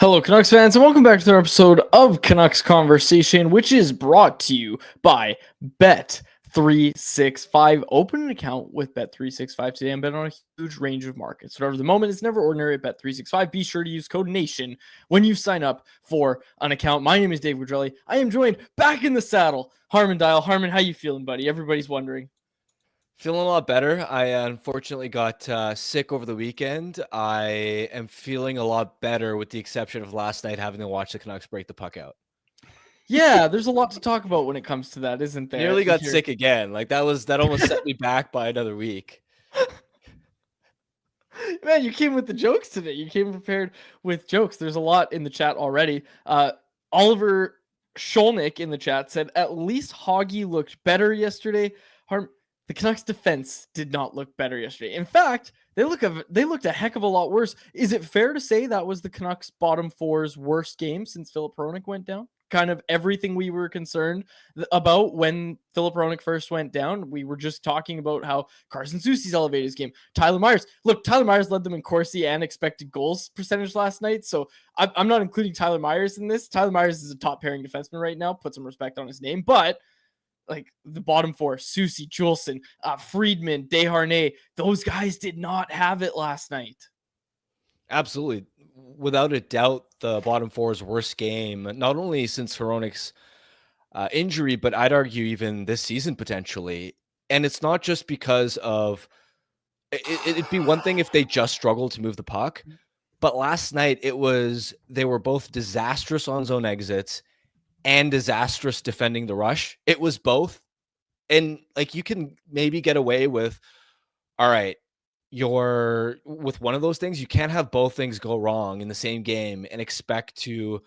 Hello, Canucks fans, and welcome back to another episode of Canucks Conversation, which is brought to you by Bet365. Open an account with Bet365 today and bet on a huge range of markets. Whatever the moment is never ordinary at Bet365. Be sure to use code NATION when you sign up for an account. My name is Dave Guidrelli. I am joined back in the saddle, Harman Dial. Harman, how you feeling, buddy? Everybody's wondering. Feeling a lot better. I unfortunately got sick over the weekend. I am feeling a lot better with the exception of last night having to watch the Canucks break the puck out. Yeah, there's a lot to talk about when it comes to that, isn't there? Nearly got sick again. Like that almost set me back by another week. Man, you came with the jokes today. You came prepared with jokes. There's a lot in the chat already. Oliver Sholnick in the chat said, at least Hoggy looked better yesterday. The Canucks defense did not look better yesterday. In fact, they looked a heck of a lot worse. Is it fair to say that was the Canucks bottom four's worst game since Filip Hronek went down? Kind of everything we were concerned about when Filip Hronek first went down. We were just talking about how Carson Soucy's elevated his game. Tyler Myers led them in Corsi and expected goals percentage last night. So I'm not including Tyler Myers in this. Tyler Myers is a top pairing defenseman right now. Put some respect on his name, but like the bottom four, Soucy, Juulsen, Friedman, Desharnais, those guys did not have it last night. Absolutely. Without a doubt, the bottom four's worst game, not only since Hronek's injury, but I'd argue even this season potentially. And it's not just because of it'd be one thing if they just struggled to move the puck. But last night they were both disastrous on zone exits and disastrous defending the rush. It was both. And like you can maybe get away with, all right, with one of those things. You can't have both things go wrong in the same game and expect to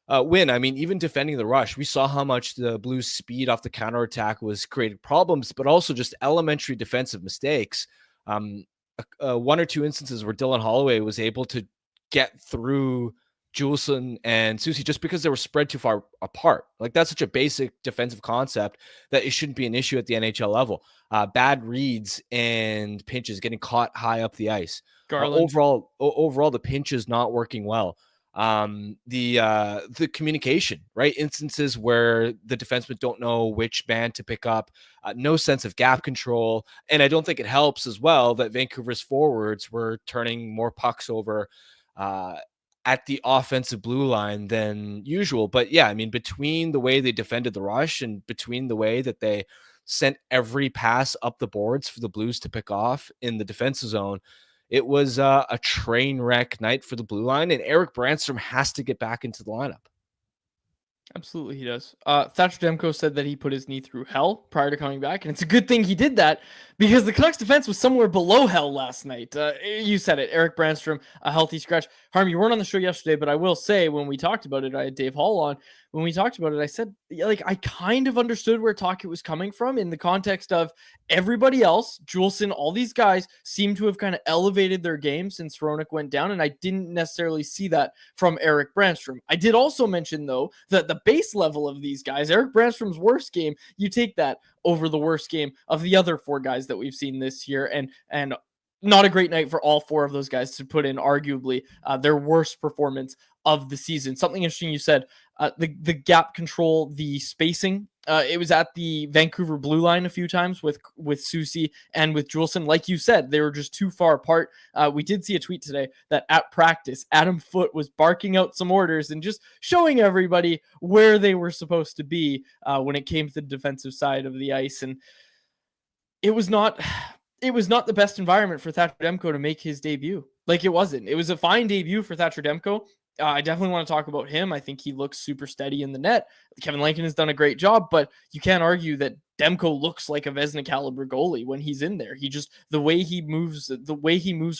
win. I mean, even defending the rush, we saw how much the Blues' speed off the counterattack was creating problems, but also just elementary defensive mistakes. One or two instances where Dylan Holloway was able to get through Juulsen and Soucy just because they were spread too far apart. Like that's such a basic defensive concept that it shouldn't be an issue at the NHL level. Bad reads and pinches, getting caught high up the ice. Overall, the pinch is not working well. The communication, right? Instances where the defensemen don't know which man to pick up, no sense of gap control. And I don't think it helps as well that Vancouver's forwards were turning more pucks over at the offensive blue line than usual. But yeah, I mean, between the way they defended the rush and between the way that they sent every pass up the boards for the Blues to pick off in the defensive zone, it was a train wreck night for the blue line, and Erik Brannstrom has to get back into the lineup. Absolutely, he does. Thatcher Demko said that he put his knee through hell prior to coming back, and it's a good thing he did that because the Canucks defense was somewhere below hell last night. You said it, Erik Brannstrom, a healthy scratch. Harm, you weren't on the show yesterday, but I will say when we talked about it, I had Dave Hall on. When we talked about it, I said, like, I kind of understood where Tocchet was coming from in the context of everybody else, Juulsen, all these guys seem to have kind of elevated their game since Hronek went down, and I didn't necessarily see that from Erik Brannstrom. I did also mention, though, that the base level of these guys, Erik Brannstrom's worst game, you take that over the worst game of the other four guys that we've seen this year, and not a great night for all four of those guys to put in arguably their worst performance of the season. Something interesting you said, the gap control, the spacing. It was at the Vancouver blue line a few times with Soucy and with Juulsen. Like you said, they were just too far apart. We did see a tweet today that at practice, Adam Foote was barking out some orders and just showing everybody where they were supposed to be when it came to the defensive side of the ice. And it was not the best environment for Thatcher Demko to make his debut. Like it wasn't. It was a fine debut for Thatcher Demko. I definitely want to talk about him. I think he looks super steady in the net. Kevin Lankin has done a great job, but you can't argue that Demko looks like a Vezina caliber goalie when he's in there. He just, the way he moves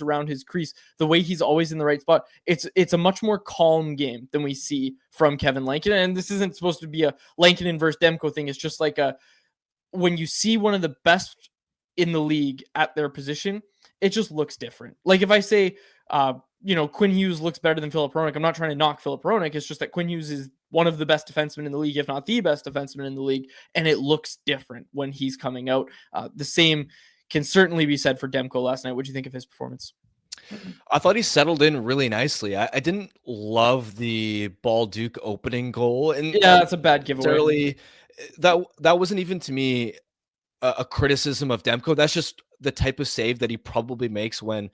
around his crease, the way he's always in the right spot, it's a much more calm game than we see from Kevin Lankin. And this isn't supposed to be a Lankin versus Demko thing. It's just like when you see one of the best in the league at their position, it just looks different. Like if I say, Quinn Hughes looks better than Filip Hronek, I'm not trying to knock Filip Hronek. It's just that Quinn Hughes is one of the best defensemen in the league, if not the best defenseman in the league, and it looks different when he's coming out. The same can certainly be said for Demko last night. What do you think of his performance? I thought he settled in really nicely. I didn't love the Ball Duke opening goal, and Yeah, that's a bad giveaway. necessarily that wasn't even to me a criticism of Demko. That's just the type of save that he probably makes when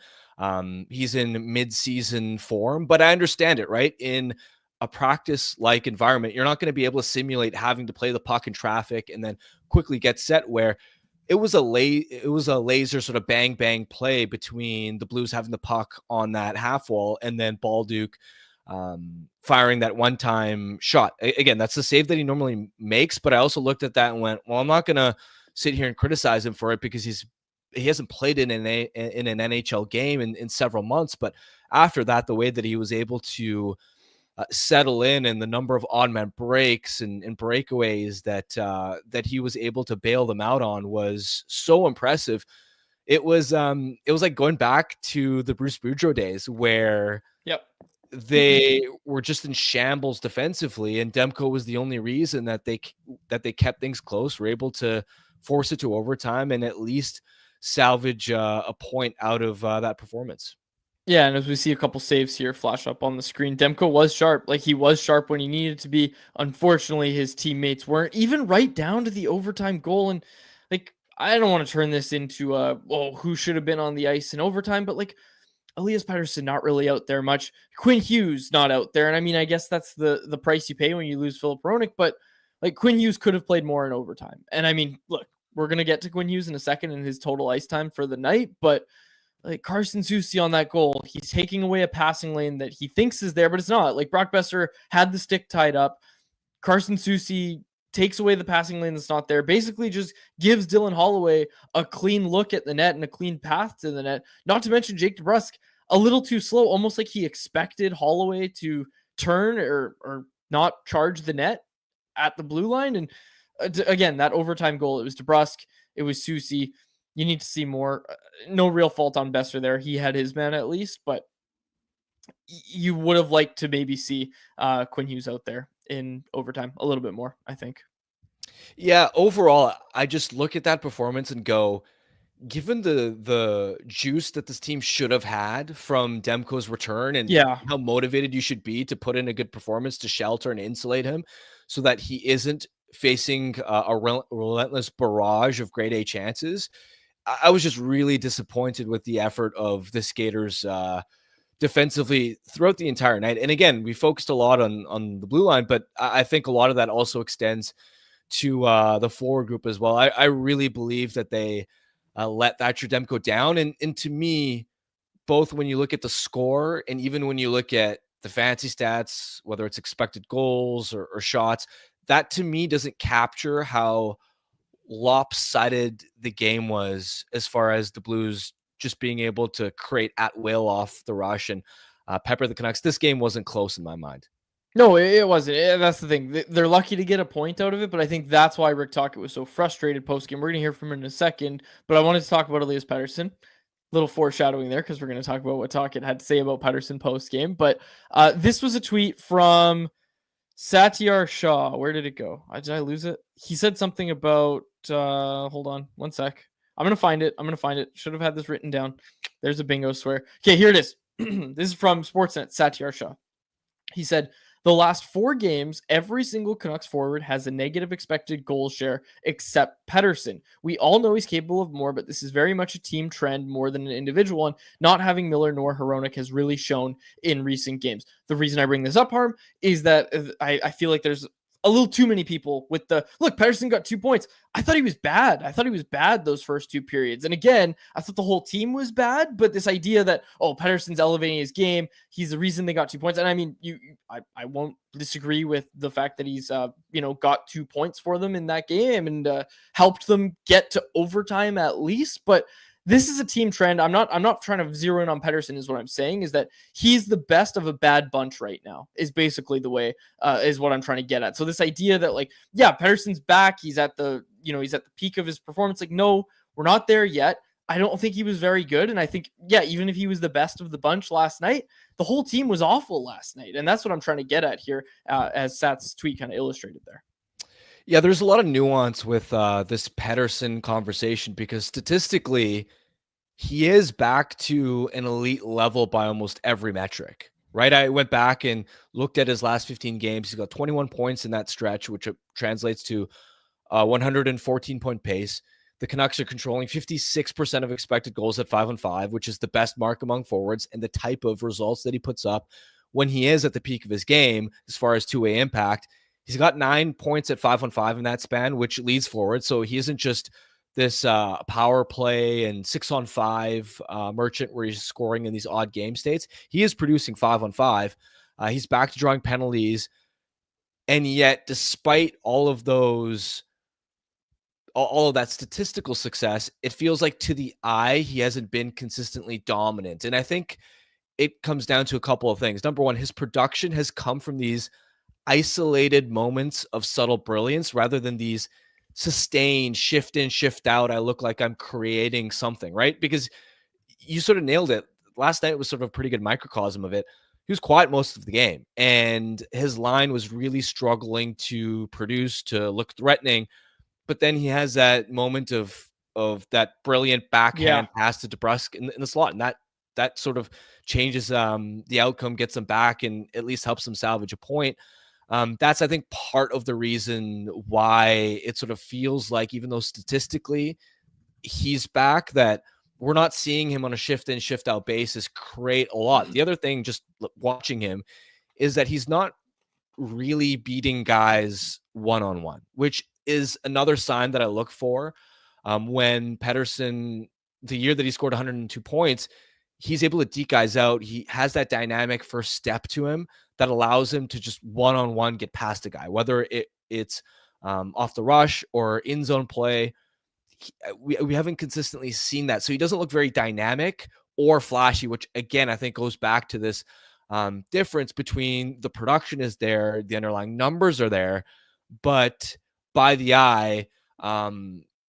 he's in mid-season form. But I understand it, right? In a practice-like environment, you're not going to be able to simulate having to play the puck in traffic and then quickly get set. Where it was a laser sort of bang bang play between the Blues having the puck on that half wall and then Balduke firing that one-time shot. Again, that's the save that he normally makes. But I also looked at that and went, well, I'm not going to sit here and criticize him for it because he hasn't played in an NHL game in several months. But after that, the way that he was able to settle in and the number of odd man breaks and breakaways that he was able to bail them out on was so impressive. It was like going back to the Bruce Boudreau days where Yep. they were just in shambles defensively, and Demko was the only reason that they kept things close, were able to force it to overtime and at least salvage a point out of that performance. Yeah, and as we see a couple saves here flash up on the screen, Demko was sharp. Like, he was sharp when he needed to be. Unfortunately, his teammates weren't, even right down to the overtime goal. And like, I don't want to turn this into who should have been on the ice in overtime, but like, Elias Pettersson not really out there much. Quinn Hughes not out there, and I mean, I guess that's the price you pay when you lose Filip Hronek. But like, Quinn Hughes could have played more in overtime. And I mean, look, we're gonna get to Quinn Hughes in a second and his total ice time for the night, but like, Carson Soucy on that goal, he's taking away a passing lane that he thinks is there, but it's not. Like, Brock Boeser had the stick tied up. Carson Soucy takes away the passing lane that's not there, basically just gives Dylan Holloway a clean look at the net and a clean path to the net. Not to mention Jake DeBrusk a little too slow, almost like he expected Holloway to turn or not charge the net at the blue line. And again, that overtime goal, it was DeBrusk, it was Soucy. You need to see more. No real fault on Boeser there. He had his man at least, but you would have liked to maybe see Quinn Hughes out there in overtime a little bit more, I think. Yeah, overall, I just look at that performance and go, given the juice that this team should have had from Demko's return and Yeah. how motivated you should be to put in a good performance to shelter and insulate him so that he isn't facing a relentless barrage of grade A chances, I was just really disappointed with the effort of the skaters defensively throughout the entire night. And again, we focused a lot on the blue line, but I think a lot of that also extends to the forward group as well. I really believe that they let Thatcher Demko down. And to me, both when you look at the score and even when you look at the fancy stats, whether it's expected goals or shots, that to me doesn't capture how lopsided the game was as far as the Blues just being able to create at will off the rush and pepper the Canucks. This game wasn't close in my mind. No, it wasn't. That's the thing. They're lucky to get a point out of it, but I think that's why Rick Tocchet was so frustrated post-game. We're going to hear from him in a second, but I wanted to talk about Elias Pettersson. Little foreshadowing there because we're going to talk about what Tocchet had to say about Pettersson post-game. But this was a tweet from Satyar Shah. Where did it go? Did I lose it? He said something about, hold on one sec. I'm going to find it. Should have had this written down. There's a bingo swear. Okay, here it is. This is from Sportsnet, Satyar Shah. He said, the last 4 games, every single Canucks forward has a negative expected goal share except Pettersson. We all know he's capable of more, but this is very much a team trend more than an individual one. Not having Miller nor Hronek has really shown in recent games. The reason I bring this up, Harm, is that I feel like there's a little too many people with the, look, Pettersson got 2 points. I thought he was bad those first 2 periods. And again, I thought the whole team was bad, but this idea that, Pettersson's elevating his game, he's the reason they got 2 points. And I mean, I won't disagree with the fact that he's, got 2 points for them in that game and helped them get to overtime at least. But this is a team trend. I'm not trying to zero in on Pettersson is what I'm saying, is that he's the best of a bad bunch right now is basically the way is what I'm trying to get at. So this idea that Pettersson's back, he's at the peak of his performance. Like, no, we're not there yet. I don't think he was very good. And I think, even if he was the best of the bunch last night, the whole team was awful last night. And that's what I'm trying to get at here, as Sat's tweet kind of illustrated there. Yeah, there's a lot of nuance with this Pettersson conversation because statistically, he is back to an elite level by almost every metric, right? I went back and looked at his last 15 games. He's got 21 points in that stretch, which translates to 114-point pace. The Canucks are controlling 56% of expected goals at 5-on-5, which is the best mark among forwards, and the type of results that he puts up when he is at the peak of his game as far as two-way impact. He's got 9 points at 5-on-5 in that span, which leads forward. So he isn't just this power play and 6-on-5 merchant where he's scoring in these odd game states. He is producing 5-on-5. He's back to drawing penalties. And yet, despite all of that statistical success, it feels like to the eye, he hasn't been consistently dominant. And I think it comes down to a couple of things. Number one, his production has come from these isolated moments of subtle brilliance rather than these sustained shift in, shift out. I look like I'm creating something, right? Because you sort of nailed it. Last night was sort of a pretty good microcosm of it. He was quiet most of the game, and his line was really struggling to produce, to look threatening. But then he has that moment of that brilliant backhand pass to DeBrusk in the slot, and that sort of changes the outcome, gets him back, and at least helps him salvage a point. That's, I think, part of the reason why it sort of feels like, even though statistically he's back, that we're not seeing him on a shift in, shift out basis create a lot. The other thing, just watching him, is that he's not really beating guys one-on-one, which is another sign that I look for. When Pettersson, the year that he scored 102 points, he's able to deke guys out. He has that dynamic first step to him that allows him to just one-on-one get past a guy, whether it's off the rush or in zone play. We haven't consistently seen that. So he doesn't look very dynamic or flashy, which again, I think goes back to this difference between the production is there, the underlying numbers are there, but by the eye,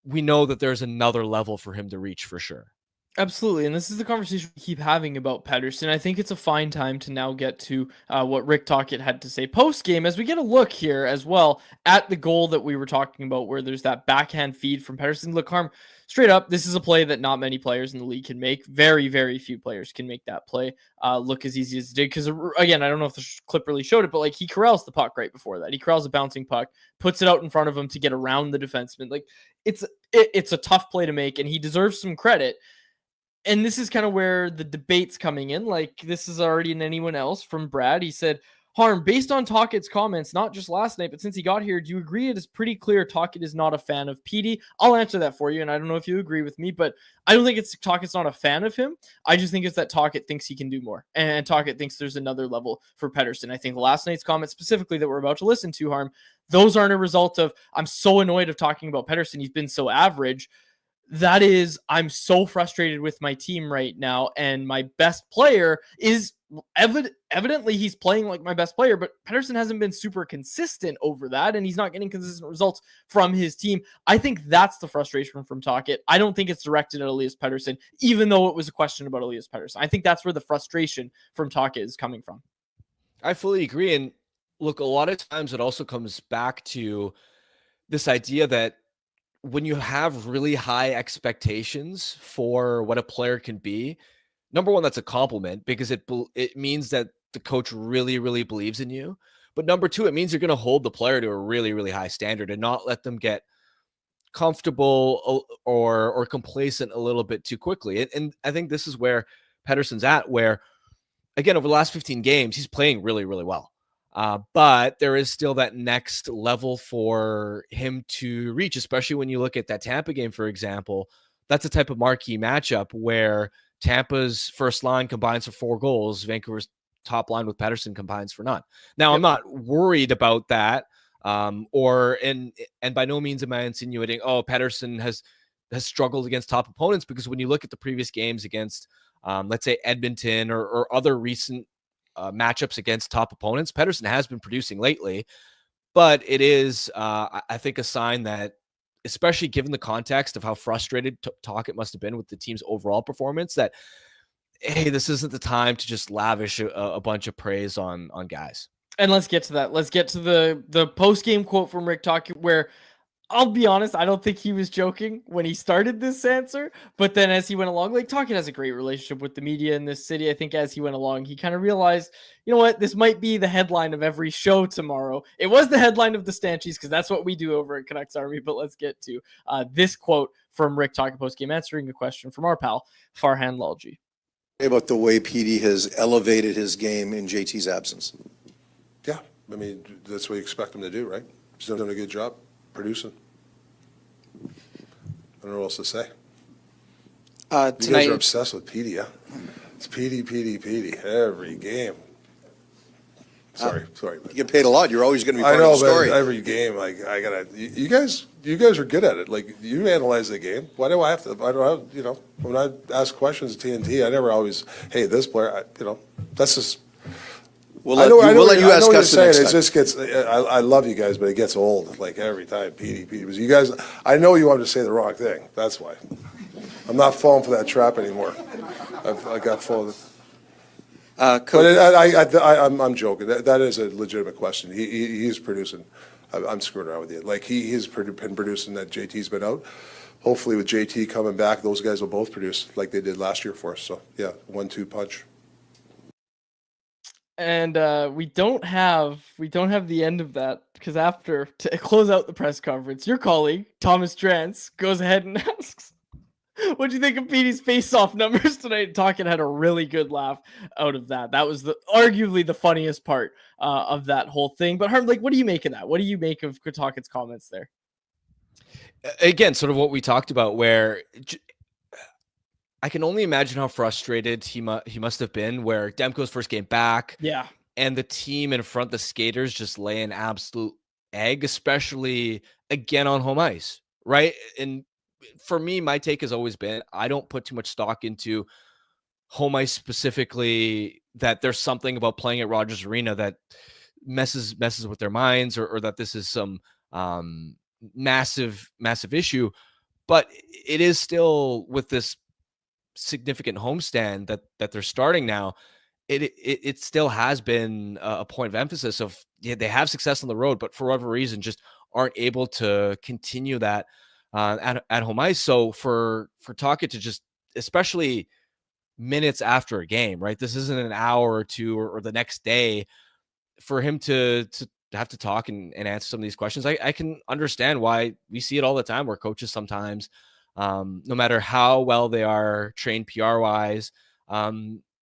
we know that there's another level for him to reach for sure. Absolutely, and this is the conversation we keep having about Pettersson. I think it's a fine time to now get to what Rick Tocchet had to say post-game, as we get a look here as well at the goal that we were talking about, where there's that backhand feed from Pettersson. Look, Harm, straight up, this is a play that not many players in the league can make. Very, very few players can make that play look as easy as it did, because, again, I don't know if the clip really showed it, but, like, he corrals the puck right before that. He corrals a bouncing puck, puts it out in front of him to get around the defenseman. Like, it's a tough play to make, and he deserves some credit. And this is kind of where the debate's coming in. Like, this is already in anyone else from Brad. He said, Harm, based on Tocchet's comments, not just last night, but since he got here, do you agree it is pretty clear Tocchet is not a fan of Petey? I'll answer that for you, and I don't know if you agree with me, but I don't think it's Tocchet's not a fan of him. I just think it's that Tocchet thinks he can do more, and Tocchet thinks there's another level for Pettersson. I think last night's comments specifically that we're about to listen to, Harm, those aren't a result of, I'm so annoyed of talking about Pettersson, he's been so average. That is, I'm so frustrated with my team right now, and my best player is evidently he's playing like my best player, but Pettersson hasn't been super consistent over that, and he's not getting consistent results from his team. I think that's the frustration from Tocchet. I don't think it's directed at Elias Pettersson, even though it was a question about Elias Pettersson. I think that's where the frustration from Tocchet is coming from. I fully agree. And look, a lot of times it also comes back to this idea that when you have really high expectations for what a player can be, number one, that's a compliment because it means that the coach really, really believes in you. But number two, it means you're going to hold the player to a really, really high standard and not let them get comfortable or complacent a little bit too quickly. And I think this is where Pettersson's at, where, again, over the last 15 games, he's playing really, really well. But there is still that next level for him to reach, especially when you look at that Tampa game, for example. That's a type of marquee matchup where Tampa's first line combines for 4 goals. Vancouver's top line with Pettersson combines for none. Now, I'm not worried about that. And by no means am I insinuating, Pettersson has struggled against top opponents, because when you look at the previous games against, let's say, Edmonton or other recent matchups against top opponents, Pettersson has been producing lately. But it is, I think, a sign that, especially given the context of how frustrated Tocchet must have been with the team's overall performance, that, hey, this isn't the time to just lavish a bunch of praise on guys. And let's get to that. Let's get to the post-game quote from Rick Tocchet, where I'll be honest, I don't think he was joking when he started this answer, but then as he went along, like Tocchet has a great relationship with the media in this city. I think as he went along, he kind of realized, you know what, this might be the headline of every show tomorrow. It was the headline of the Stanchies because that's what we do over at Canucks Army, but let's get to this quote from Rick Tocchet post-game answering a question from our pal, Farhan Lalji. About the way PD has elevated his game in JT's absence. Yeah, I mean, that's what you expect him to do, right? He's done a good job producing. I don't know what else to say. You guys are obsessed with PD, huh? It's PD every game. Sorry. You get paid a lot. You're always going to be part I know, of the story. but every game, like I gotta. You guys are good at it. Like you analyze the game. Why do I have to? I don't have. You know, when I ask questions at TNT, I never always. Hey, this player. That's just. We'll let you ask us the next time. It just gets. I love you guys, but it gets old. Like every time, PD. Because you guys, I know you want to say the wrong thing. That's why. I'm not falling for that trap anymore. I got full. But I'm joking. That is a legitimate question. He's producing. I'm screwing around with you. Like he's been producing that JT's been out. Hopefully with JT coming back, those guys will both produce like they did last year for us. So yeah, 1-2 punch. And we don't have the end of that because after to close out the press conference, your colleague Thomas Drance goes ahead and asks, "What do you think of Petey's face-off numbers tonight?" Tocchet had a really good laugh out of that. That was arguably the funniest part of that whole thing. But Harm, like, what do you make of that? What do you make of Tocchet's comments there? Again, sort of what we talked about, where I can only imagine how frustrated he must have been. Where Demko's first game back, yeah, and the team in front, the skaters just lay an absolute egg, especially again on home ice, right? And for me, my take has always been I don't put too much stock into home ice specifically, that there's something about playing at Rogers Arena that messes with their minds, or that this is some massive issue. But it is still, with this significant homestand that they're starting now, it still has been a point of emphasis of, yeah, they have success on the road, but for whatever reason just aren't able to continue that at home ice. So for Tocchet to just, especially minutes after a game, right? This isn't an hour or two or the next day, for him to have to talk and answer some of these questions. I can understand why. We see it all the time where coaches sometimes, no matter how well they are trained PR wise,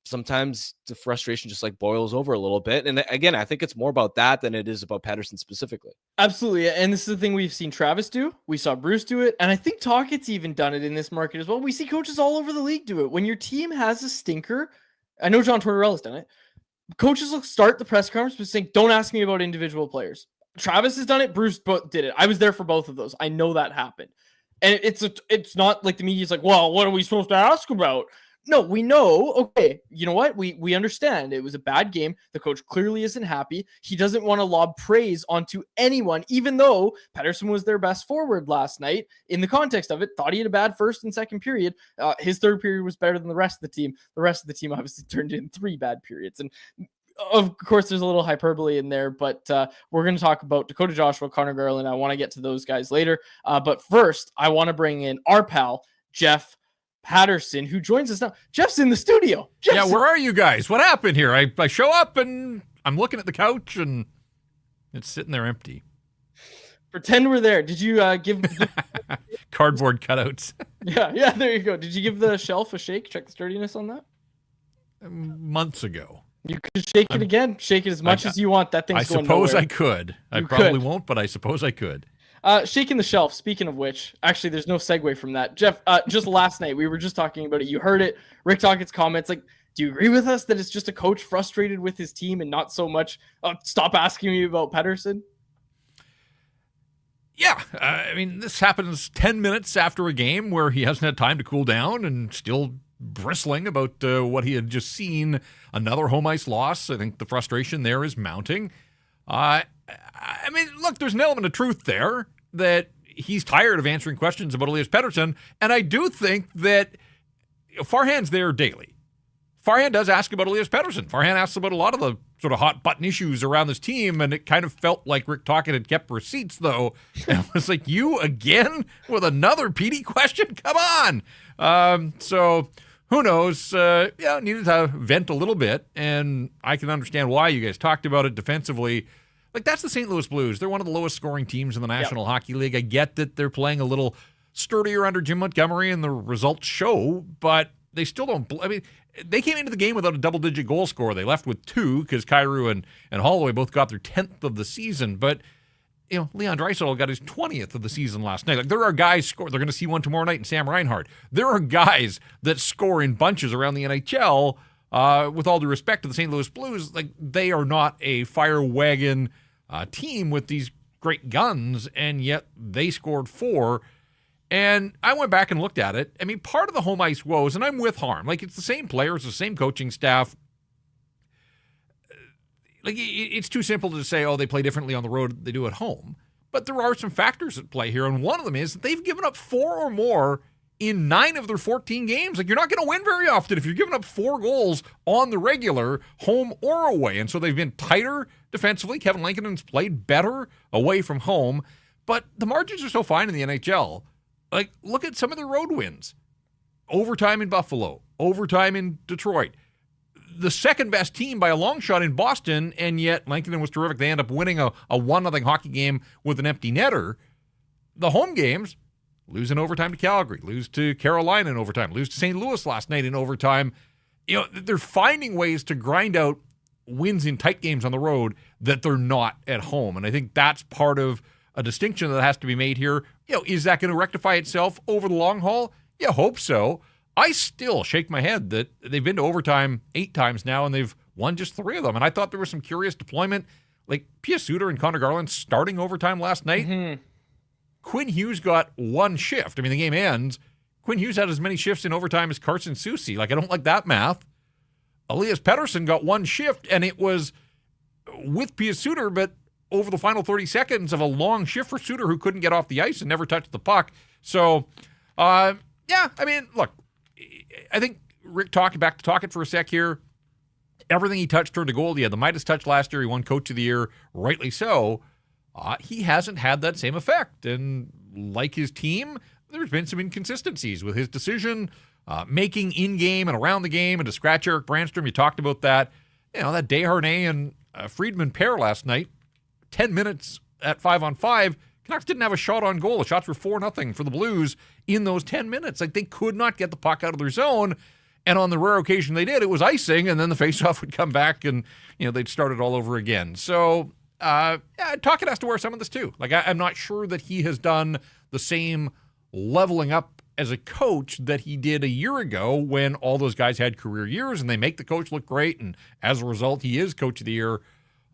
sometimes the frustration just like boils over a little bit. And again, I think it's more about that than it is about Pettersson specifically. Absolutely. And this is the thing we've seen Travis do. We saw Bruce do it. And I think Tocchet's even done it in this market as well. We see coaches all over the league do it. When your team has a stinker, I know John Tortorella's done it. Coaches will start the press conference by saying, don't ask me about individual players. Travis has done it. Bruce did it. I was there for both of those. I know that happened. And it's not like the media's like, well, what are we supposed to ask about? No, we know. Okay, you know what? We understand it was a bad game. The coach clearly isn't happy. He doesn't want to lob praise onto anyone, even though Pettersson was their best forward last night. In the context of it, thought he had a bad first and second period. His third period was better than the rest of the team. The rest of the team obviously turned in 3 bad periods. And of course, there's a little hyperbole in there, but we're going to talk about Dakota Joshua, Connor Garland. I want to get to those guys later. But first, I want to bring in our pal, Jeff Paterson, who joins us now. Jeff's in the studio. Yeah, where are you guys? What happened here? I show up and I'm looking at the couch and it's sitting there empty. Pretend we're there. Did you give cardboard cutouts? Yeah, there you go. Did you give the shelf a shake? Check the sturdiness on that? Months ago. You could shake it again. Shake it as much as you want. That thing's going nowhere. I suppose I could. I probably won't, but I suppose I could. Shaking the shelf. Speaking of which, actually, there's no segue from that. Jeff, just last night, we were just talking about it. You heard it. Rick Tocchet's comments. Like, do you agree with us that it's just a coach frustrated with his team and not so much, stop asking me about Pettersson? Yeah. I mean, this happens 10 minutes after a game where he hasn't had time to cool down and still bristling about what he had just seen. Another home ice loss. I think the frustration there is mounting. I mean, look, there's an element of truth there that he's tired of answering questions about Elias Pettersson. And I do think that Farhan's there daily. Farhan does ask about Elias Pettersson. Farhan asks about a lot of the sort of hot button issues around this team, and it kind of felt like Rick Tocchet had kept receipts, though. And it was like, you again with another PD question? Come on. So who knows? Needed to vent a little bit, and I can understand why you guys talked about it defensively. Like, that's the St. Louis Blues. They're one of the lowest scoring teams in the National Hockey League. I get that they're playing a little sturdier under Jim Montgomery, and the results show, but they still don't. I mean, they came into the game without a double-digit goal scorer. They left with 2 because Kyrou and Holloway both got their 10th of the season. But, Leon Draisaitl got his 20th of the season last night. Like, there are guys score. They're going to see one tomorrow night in Sam Reinhart. There are guys that score in bunches around the NHL. With all due respect to the St. Louis Blues, like, they are not a fire wagon team with these great guns, and yet they scored 4. And I went back and looked at it. I mean, part of the home ice woes, and I'm with Harm, like, it's the same players, the same coaching staff. Like, it's too simple to say, oh, they play differently on the road than they do at home. But there are some factors at play here, and one of them is that they've given up 4 or more in 9 of their 14 games. Like, you're not going to win very often if you're giving up 4 goals on the regular, home or away. And so they've been tighter defensively. Kevin Lankinen's played better away from home. But the margins are so fine in the NHL. Like, look at some of their road wins. Overtime in Buffalo. Overtime in Detroit. The second best team by a long shot in Boston, and yet Lankinen was terrific. They end up winning a 1-0 hockey game with an empty netter. The home games, lose in overtime to Calgary, lose to Carolina in overtime, lose to St. Louis last night in overtime. They're finding ways to grind out wins in tight games on the road that they're not at home. And I think that's part of a distinction that has to be made here. Is that going to rectify itself over the long haul? Yeah, hope so. I still shake my head that they've been to overtime 8 times now, and they've won just 3 of them. And I thought there was some curious deployment, like Pia Suter and Connor Garland starting overtime last night. Mm-hmm. Quinn Hughes got 1 shift. I mean, the game ends. Quinn Hughes had as many shifts in overtime as Carson Soucy. Like, I don't like that math. Elias Pettersson got 1 shift, and it was with Pia Suter, but over the final 30 seconds of a long shift for Suter, who couldn't get off the ice and never touched the puck. So, I mean, look, I think Rick Tocchet, back to Tocchet for a sec here, everything he touched turned to gold. He had the Midas touch last year. He won Coach of the Year, rightly so. He hasn't had that same effect. And like his team, there's been some inconsistencies with his decision making in-game and around the game, and to scratch Eric Brandstrom. You talked about that. That Desharnais and Friedman pair last night, 10 minutes at 5-on-5, Canucks didn't have a shot on goal. The shots were 4-0 for the Blues in those 10 minutes. Like, they could not get the puck out of their zone. And on the rare occasion they did, it was icing, and then the faceoff would come back and, they'd start it all over again. So, Tocchet has to wear some of this too. Like, I'm not sure that he has done the same leveling up as a coach that he did a year ago when all those guys had career years and they make the coach look great. And as a result, he is Coach of the Year.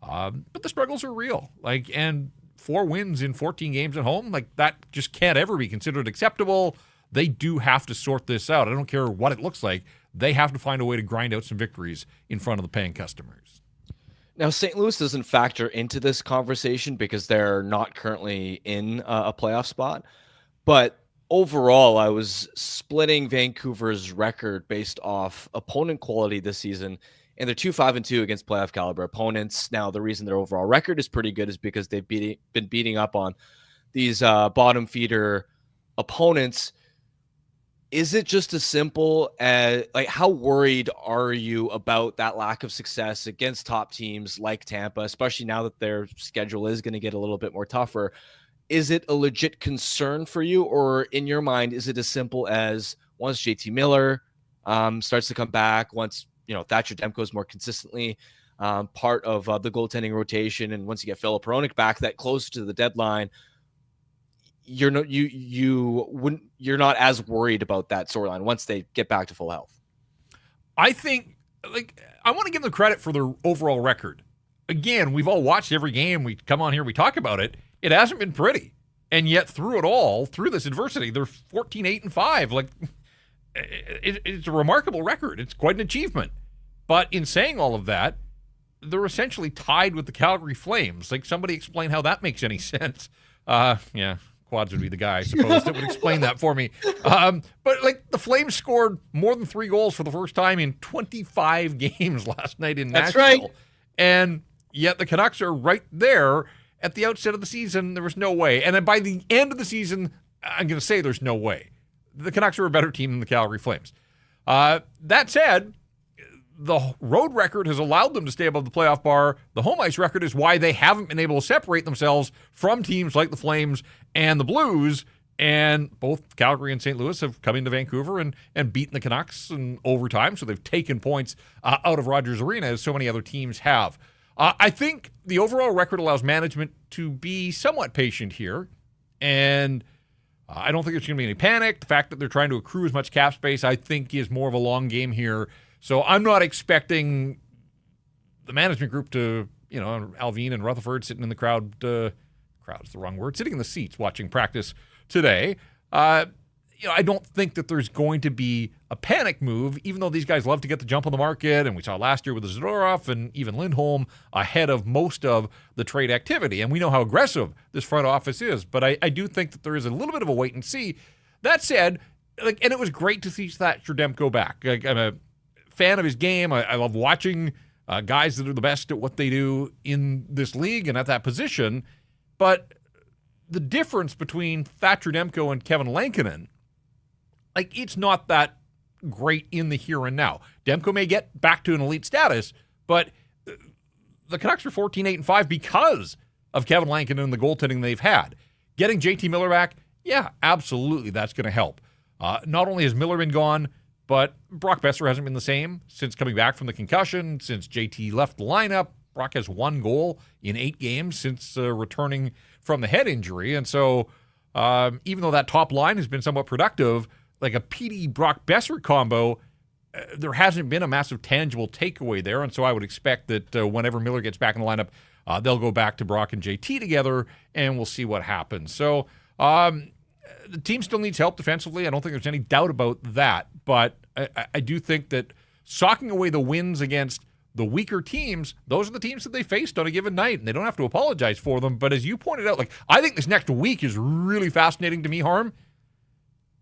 But the struggles are real. Like, and 4 wins in 14 games at home, like, that just can't ever be considered acceptable. They do have to sort this out. I don't care what it looks like. They have to find a way to grind out some victories in front of the paying customers. Now, St. Louis doesn't factor into this conversation because they're not currently in a playoff spot. But overall, I was splitting Vancouver's record based off opponent quality this season, and they're 2-5-2 against playoff caliber opponents. Now, the reason their overall record is pretty good is because they've been beating up on these bottom feeder opponents. Is it just as simple as, like, how worried are you about that lack of success against top teams like Tampa, especially now that their schedule is going to get a little bit more tougher? Is it a legit concern for you, or in your mind, is it as simple as once JT Miller starts to come back, once Thatcher Demko is more consistently part of the goaltending rotation, and once you get Filip Hronek back, that closer to the deadline, you're not as worried about that storyline once they get back to full health? I think, like, I want to give them credit for their overall record. Again, we've all watched every game. We come on here, we talk about it. It hasn't been pretty. And yet through it all, through this adversity, they're 14-8-5. Like, it's a remarkable record. It's quite an achievement. But in saying all of that, they're essentially tied with the Calgary Flames. Like, somebody explain how that makes any sense. Yeah, Quads would be the guy, I suppose, that would explain that for me. But like the Flames scored more than 3 goals for the first time in 25 games last night in Nashville. That's right. And yet the Canucks are right there at the outset of the season. There was no way. And then by the end of the season, I'm going to say there's no way. The Canucks are a better team than the Calgary Flames. That said, the road record has allowed them to stay above the playoff bar. The home ice record is why they haven't been able to separate themselves from teams like the Flames and the Blues. And both Calgary and St. Louis have come into Vancouver and beaten the Canucks in overtime. So they've taken points out of Rogers Arena, as so many other teams have. I think the overall record allows management to be somewhat patient here. And I don't think there's going to be any panic. The fact that they're trying to accrue as much cap space, I think, is more of a long game here. So I'm not expecting the management group to, Alvin and Rutherford sitting in the crowd. Crowd is the wrong word. Sitting in the seats watching practice today. I don't think that there's going to be a panic move, even though these guys love to get the jump on the market. And we saw last year with Zadorov and even Lindholm ahead of most of the trade activity. And we know how aggressive this front office is. But I do think that there is a little bit of a wait and see. That said, and it was great to see Thatcher Demko back. I'm a fan of his game. I love watching guys that are the best at what they do in this league and at that position. But the difference between Thatcher Demko and Kevin Lankinen, it's not that great in the here and now. Demko may get back to an elite status, but the Canucks are 14-8-5 because of Kevin Lankinen and the goaltending they've had. Getting JT Miller back, yeah, absolutely, that's going to help. Not only has Miller been gone, but Brock Boeser hasn't been the same since coming back from the concussion, since JT left the lineup. Brock has 1 goal in 8 games since returning from the head injury. And so even though that top line has been somewhat productive, like a PD Brock Boeser combo, there hasn't been a massive tangible takeaway there. And so I would expect that whenever Miller gets back in the lineup, they'll go back to Brock and JT together, and we'll see what happens. So the team still needs help defensively. I don't think there's any doubt about that. But I do think that socking away the wins against the weaker teams, those are the teams that they faced on a given night, and they don't have to apologize for them. But as you pointed out, I think this next week is really fascinating to me, Harm.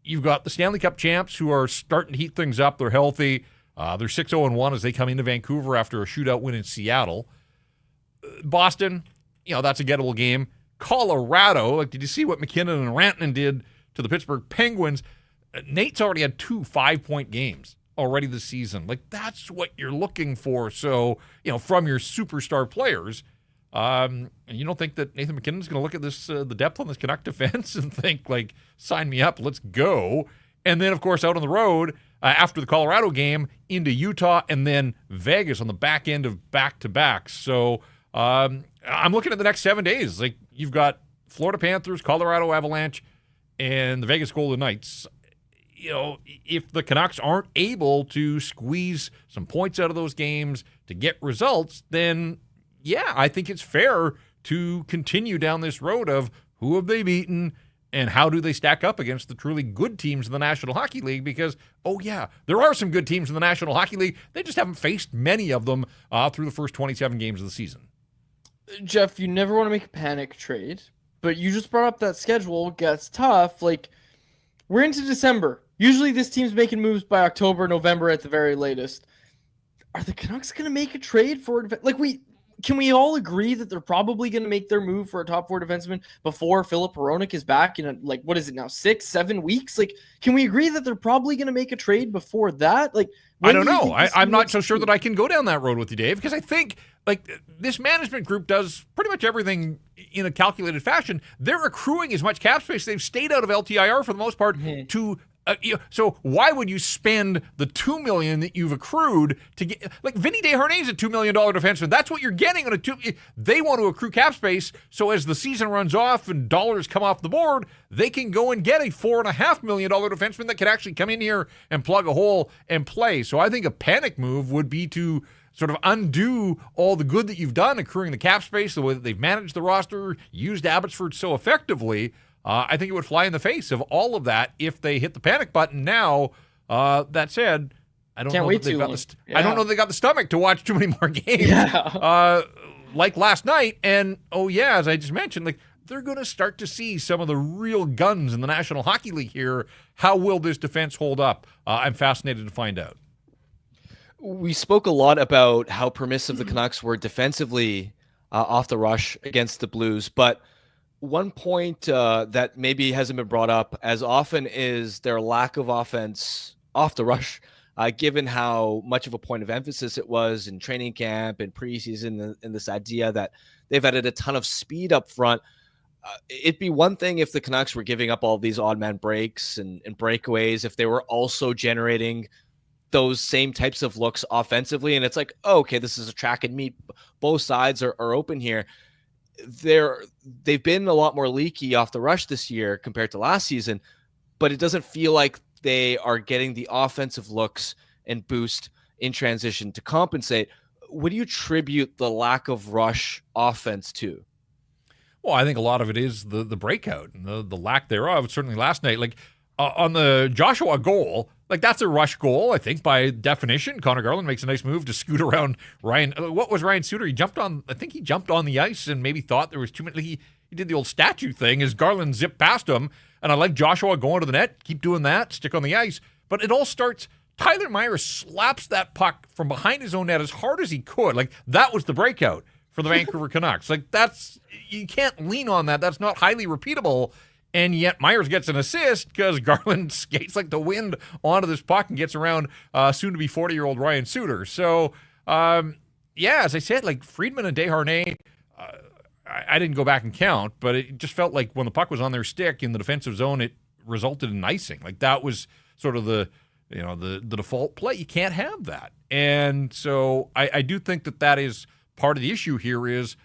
You've got the Stanley Cup champs who are starting to heat things up. They're healthy. They're 6-0-1 as they come into Vancouver after a shootout win in Seattle. Boston, that's a gettable game. Colorado, did you see what McKinnon and Rantanen did to the Pittsburgh Penguins? Nate's already had 2 5-point games already this season. That's what you're looking for. So, from your superstar players, and you don't think that Nathan McKinnon's going to look at this, the depth on this Canuck defense and think, sign me up, let's go. And then, of course, out on the road, after the Colorado game, into Utah and then Vegas on the back end of back-to-back. So I'm looking at the next 7 days. You've got Florida Panthers, Colorado Avalanche, and the Vegas Golden Knights. If the Canucks aren't able to squeeze some points out of those games to get results, then, yeah, I think it's fair to continue down this road of who have they beaten and how do they stack up against the truly good teams in the National Hockey League? Because, there are some good teams in the National Hockey League. They just haven't faced many of them through the first 27 games of the season. Jeff, you never want to make a panic trade, but you just brought up that schedule gets tough. We're into December. Usually this team's making moves by October, November at the very latest. Are the Canucks going to make a trade for can we all agree that they're probably going to make their move for a top 4 defenseman before Filip Hronek is back in what is it now, 6-7 weeks? Can we agree that they're probably going to make a trade before that? I don't know. I'm not so sure that I can go down that road with you, Dave, because I think this management group does pretty much everything in a calculated fashion. They're accruing as much cap space. They've stayed out of LTIR for the most part to so why would you spend the $2 million that you've accrued to get Vinny Desharnais, a $2 million defenseman? That's what you're getting on a two. They want to accrue cap space, so as the season runs off and dollars come off the board, they can go and get a $4.5 million defenseman that can actually come in here and plug a hole and play. So I think a panic move would be to sort of undo all the good that you've done, accruing the cap space, the way that they've managed the roster, used Abbotsford so effectively. I think it would fly in the face of all of that if they hit the panic button now. That said, I don't know that they've got I don't know they got the stomach to watch too many more games like last night. And as I just mentioned, they're going to start to see some of the real guns in the National Hockey League here. How will this defense hold up? I'm fascinated to find out. We spoke a lot about how permissive the Canucks were defensively off the rush against the Blues, but one point that maybe hasn't been brought up as often is their lack of offense off the rush, given how much of a point of emphasis it was in training camp and preseason, and this idea that they've added a ton of speed up front. It'd be one thing if the Canucks were giving up all these odd man breaks and breakaways, if they were also generating those same types of looks offensively. And it's like, oh, okay, this is a track and meet. Both sides are open here. They've been a lot more leaky off the rush this year compared to last season, but it doesn't feel like they are getting the offensive looks and boost in transition to compensate. What do you attribute the lack of rush offense to? Well, I think a lot of it is the breakout and the lack thereof. Certainly last night, like on the Joshua goal, like that's a rush goal, I think, by definition. Connor Garland makes a nice move to scoot around Ryan. What was Ryan Suter? He jumped on the ice and maybe thought there was too many. He did the old statue thing as Garland zipped past him. And I like Joshua going to the net, keep doing that, stick on the ice. But it all starts, Tyler Myers slaps that puck from behind his own net as hard as he could. Like that was the breakout for the Vancouver Canucks. Like you can't lean on that. That's not highly repeatable. And yet Myers gets an assist because Garland skates like the wind onto this puck and gets around soon-to-be 40-year-old Ryan Suter. So, as I said, like Friedman and Desharnais, I didn't go back and count, but it just felt like when the puck was on their stick in the defensive zone, it resulted in icing. Like that was sort of the default play. You can't have that. And so I do think that is part of the issue here is,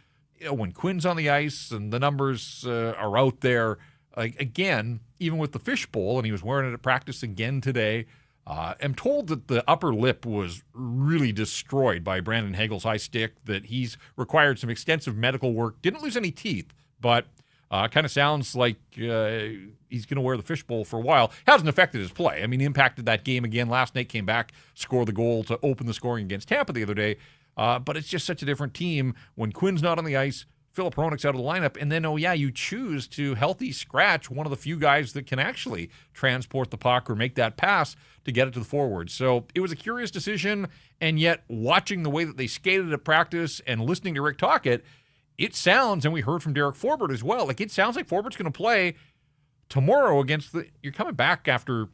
when Quinn's on the ice and the numbers are out there, like again, even with the fishbowl, and he was wearing it at practice again today, I'm told that the upper lip was really destroyed by Brandon Hagel's high stick, that he's required some extensive medical work. Didn't lose any teeth, but kind of sounds like he's going to wear the fishbowl for a while. Hasn't affected his play. I mean, he impacted that game again last night, came back, scored the goal to open the scoring against Tampa the other day. But it's just such a different team when Quinn's not on the ice, Philip Hronek's out of the lineup, and then, you choose to healthy scratch one of the few guys that can actually transport the puck or make that pass to get it to the forward. So it was a curious decision, and yet watching the way that they skated at practice and listening to Rick Tocchet, it sounds, and we heard from Derek Forbort as well, like it sounds like Forbort's going to play tomorrow you're coming back after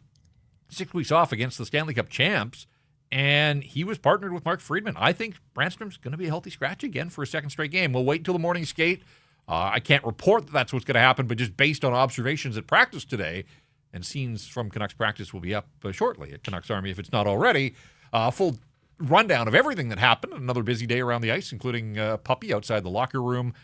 6 weeks off against the Stanley Cup champs, and he was partnered with Mark Friedman. I think Brandstrom's going to be a healthy scratch again for a second straight game. We'll wait until the morning skate. I can't report that that's what's going to happen, but just based on observations at practice today, and scenes from Canucks practice will be up shortly at Canucks Army if it's not already. Full rundown of everything that happened. Another busy day around the ice, including Puppy outside the locker room.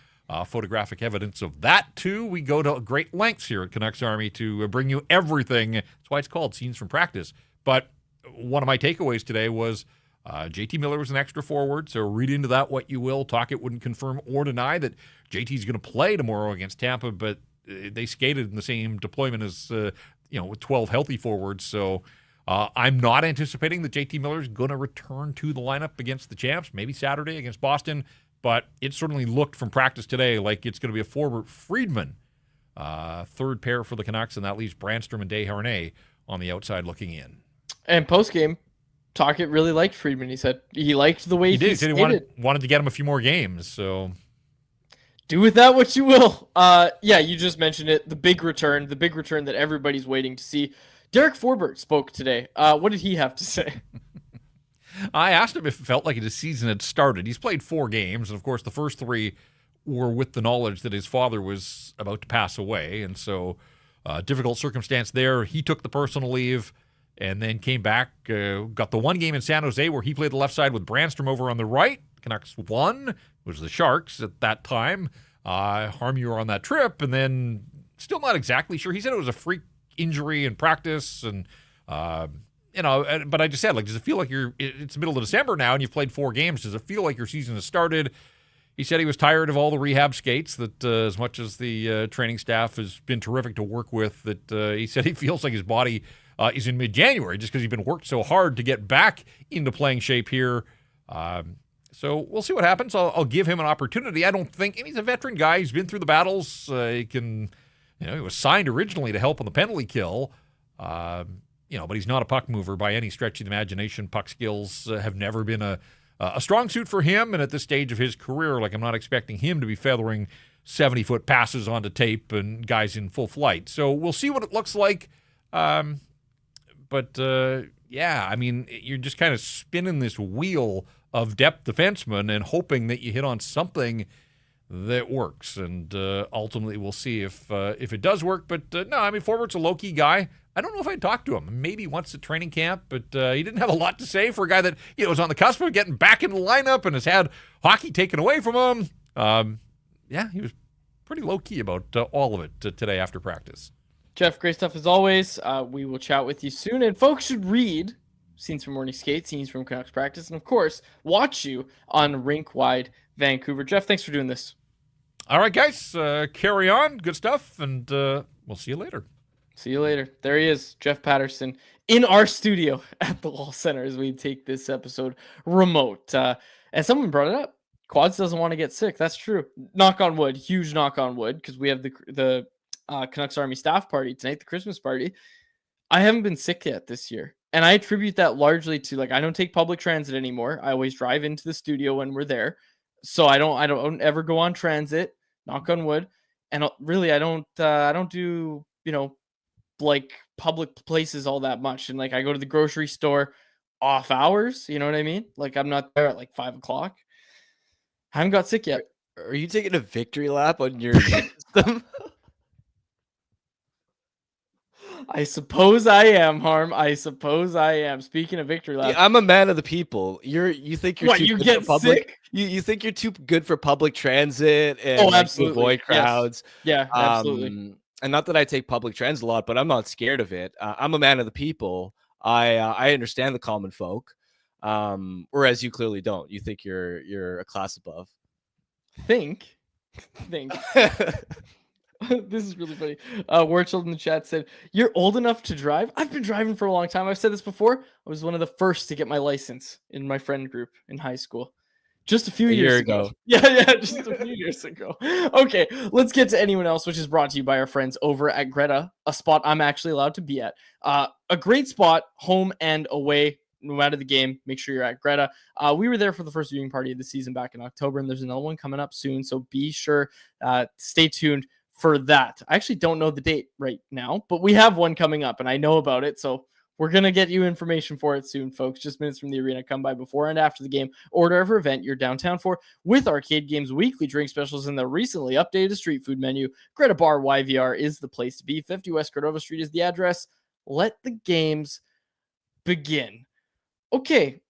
Photographic evidence of that, too. We go to great lengths here at Canucks Army to bring you everything. That's why it's called Scenes from Practice. But one of my takeaways today was JT Miller was an extra forward, so read into that what you will. Tocchet wouldn't confirm or deny that JT's going to play tomorrow against Tampa, but they skated in the same deployment as, with 12 healthy forwards. So I'm not anticipating that JT Miller's going to return to the lineup against the champs, maybe Saturday against Boston, but it certainly looked from practice today like it's going to be a Forbort Friedman third pair for the Canucks, and that leaves Brandstrom and Desharnais on the outside looking in. And post-game, Tocchet really liked Friedman. He said he liked the way he did. skated. He wanted to get him a few more games, so do with that what you will. You just mentioned it. The big return that everybody's waiting to see. Derek Forbort spoke today. What did he have to say? I asked him if it felt like his season had started. He's played 4 games, and of course the first 3 were with the knowledge that his father was about to pass away, and so difficult circumstance there. He took the personal leave and then came back, got the 1 game in San Jose where he played the left side with Brandstrom over on the right. Canucks won. It was the Sharks at that time. Harm, you were on that trip, and then still not exactly sure. He said it was a freak injury in practice, and but I just said, like, does it feel like it's the middle of December now and you've played 4 games? Does it feel like your season has started? He said he was tired of all the rehab skates, that as much as the training staff has been terrific to work with, that he said he feels like his body is in mid-January just because he's been worked so hard to get back into playing shape here. So we'll see what happens. I'll give him an opportunity. I don't think, and he's a veteran guy. He's been through the battles. He can, he was signed originally to help on the penalty kill. But he's not a puck mover by any stretch of the imagination. Puck skills have never been a strong suit for him. And at this stage of his career, I'm not expecting him to be feathering 70-foot passes onto tape and guys in full flight. So we'll see what it looks like. You're just kind of spinning this wheel of depth defensemen and hoping that you hit on something that works. And ultimately, we'll see if it does work. But Forward's a low-key guy. I don't know if I'd talk to him. Maybe once at training camp, but he didn't have a lot to say for a guy that was on the cusp of getting back in the lineup and has had hockey taken away from him. He was pretty low-key about all of it today after practice. Jeff, great stuff as always. We will chat with you soon. And folks should read scenes from Morning Skate, scenes from Canucks practice, and of course, watch you on Rink Wide Vancouver. Jeff, thanks for doing this. All right, guys, carry on. Good stuff, and we'll see you later. See you later. There he is, Jeff Paterson, in our studio at the Wall Center as we take this episode remote. And someone brought it up. Quads doesn't want to get sick. That's true. Knock on wood. Huge knock on wood, because we have the Canucks Army staff party tonight, the Christmas party. I haven't been sick yet this year. And I attribute that largely to, I don't take public transit anymore. I always drive into the studio when we're there. So I don't ever go on transit, knock on wood. And really, I don't do, public places all that much. And I go to the grocery store off hours, you know what I mean? I'm not there at 5 o'clock. I haven't got sick yet. Are you taking a victory lap on your system? I suppose I am, Harm. I suppose I am. Speaking of victory lap, I'm a man of the people. You think you're too you good get for public? sick? You think you're too good for public transit and absolutely. avoid crowds? Yes. Yeah, absolutely. And not that I take public transit a lot, but I'm not scared of it. I'm a man of the people. I understand the common folk, whereas you clearly don't. You think you're a class above. Think. This is really funny. Warchild in the chat said, "You're old enough to drive?" I've been driving for a long time. I've said this before. I was one of the first to get my license in my friend group in high school. Just a few years ago. Yeah, just a few years ago. Okay, let's get to anyone else, which is brought to you by our friends over at Greta, a spot I'm actually allowed to be at. A great spot, home and away. No matter the game, make sure you're at Greta. We were there for the first viewing party of the season back in October, and there's another one coming up soon. So be sure, stay tuned for that. I actually don't know the date right now, but we have one coming up and I know about it. So we're going to get you information for it soon, folks. Just minutes from the arena. Come by before and after the game or whatever event you're downtown for with Arcade Games weekly drink specials and the recently updated street food menu. Greta Bar YVR is the place to be. 50 West Cordova Street is the address. Let the games begin. Okay.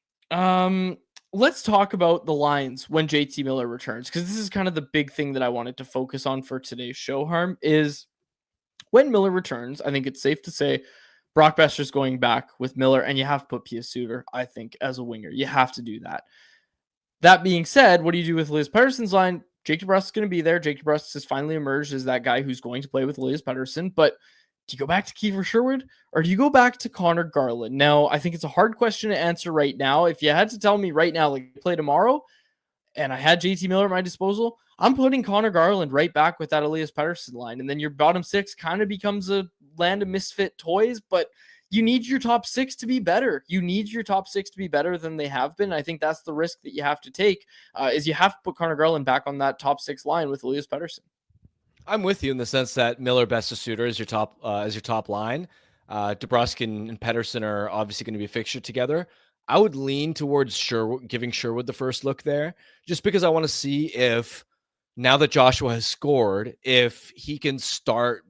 Let's talk about the lines when JT Miller returns, because this is kind of the big thing that I wanted to focus on for today's show, Harm, is when Miller returns, I think it's safe to say Brock Boeser's going back with Miller, and you have to put Pius Suter, I think, as a winger. You have to do that. That being said, what do you do with Elias Pettersson's line? Jake DeBrusk is going to be there. Jake DeBrusk has finally emerged as that guy who's going to play with Elias Pettersson, but do you go back to Kier Sherwood or do you go back to Connor Garland? Now, I think it's a hard question to answer right now. If you had to tell me right now, play tomorrow, and I had JT Miller at my disposal, I'm putting Connor Garland right back with that Elias Pettersson line. And then your bottom six kind of becomes a land of misfit toys, but you need your top six to be better. You need your top six to be better than they have been. I think that's the risk that you have to take, is you have to put Connor Garland back on that top six line with Elias Pettersson. I'm with you in the sense that Miller, Boeser, Suter is your top line. DeBrusk and Pettersson are obviously going to be a fixture together. I would lean towards Sherwood, giving Sherwood the first look there, just because I want to see if, now that Joshua has scored, if he can start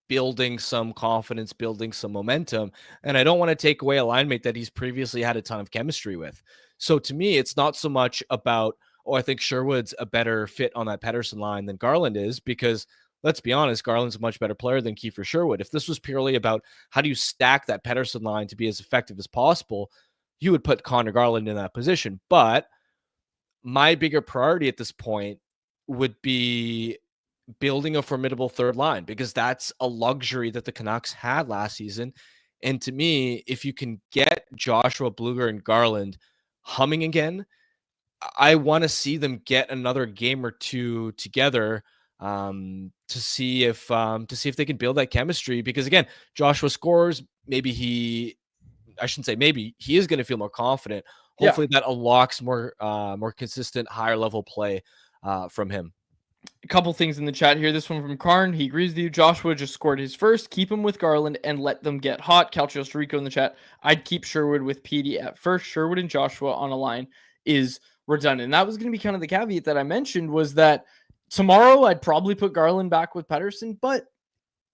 building some confidence, building some momentum. And I don't want to take away a line mate that he's previously had a ton of chemistry with. So to me, it's not so much about, I think Sherwood's a better fit on that Pettersson line than Garland is, because let's be honest, Garland's a much better player than Kier Sherwood. If this was purely about how do you stack that Pettersson line to be as effective as possible, you would put Connor Garland in that position. But my bigger priority at this point would be building a formidable third line, because that's a luxury that the Canucks had last season. And to me, if you can get Joshua, Blueger, and Garland humming again, I want to see them get another game or two together to see if they can build that chemistry. Because again, Joshua scores. I shouldn't say maybe, he is going to feel more confident. Hopefully that unlocks more consistent, higher level play from him. A couple things in the chat here. This one from Karn. He agrees with you. Joshua just scored his first. Keep him with Garland and let them get hot. Calcios Rico in the chat. I'd keep Sherwood with PD at first. Sherwood and Joshua on a line is redundant. And that was going to be kind of the caveat that I mentioned, was that tomorrow I'd probably put Garland back with Pettersson, but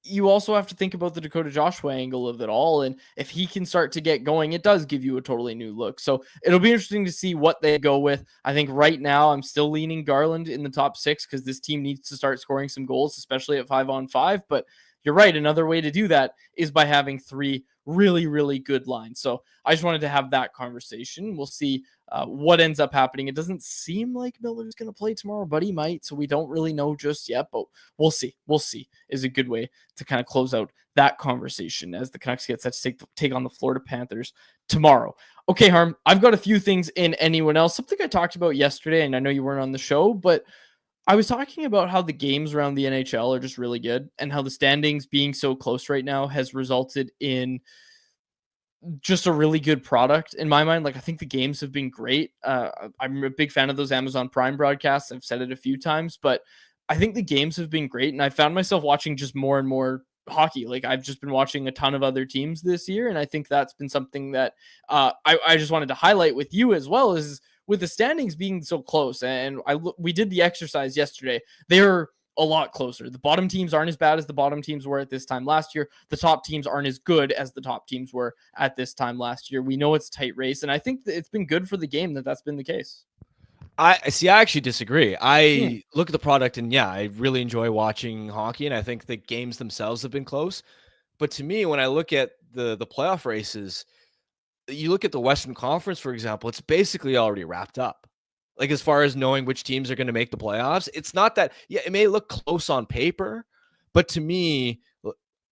you also have to think about the Dakota Joshua angle of it all. And if he can start to get going, it does give you a totally new look. So it'll be interesting to see what they go with. I think right now I'm still leaning Garland in the top 6 because this team needs to start scoring some goals, especially at 5-on-5. But you're right. Another way to do that is by having 3 really, really good lines. So I just wanted to have that conversation. We'll see what ends up happening. It doesn't seem like Miller's going to play tomorrow, but he might. So we don't really know just yet, but we'll see. We'll see is a good way to kind of close out that conversation as the Canucks get set to take on the Florida Panthers tomorrow. Okay, Harm, I've got a few things in anyone else. Something I talked about yesterday, and I know you weren't on the show, but I was talking about how the games around the NHL are just really good and how the standings being so close right now has resulted in just a really good product in my mind. Like, I think the games have been great. I'm a big fan of those Amazon Prime broadcasts. I've said it a few times, but I think the games have been great. And I found myself watching just more and more hockey. Like, I've just been watching a ton of other teams this year. And I think that's been something that I just wanted to highlight with you as well, is with the standings being so close. And we did the exercise yesterday. They're a lot closer. The bottom teams aren't as bad as the bottom teams were at this time last year. The top teams aren't as good as the top teams were at this time last year. We know it's a tight race, and I think that it's been good for the game that that's been the case. I actually disagree. I look at the product, and I really enjoy watching hockey, and I think the games themselves have been close. But to me, when I look at the playoff races, you look at the Western Conference, for example, it's basically already wrapped up. Like, as far as knowing which teams are going to make the playoffs, it's not that, it may look close on paper, but to me,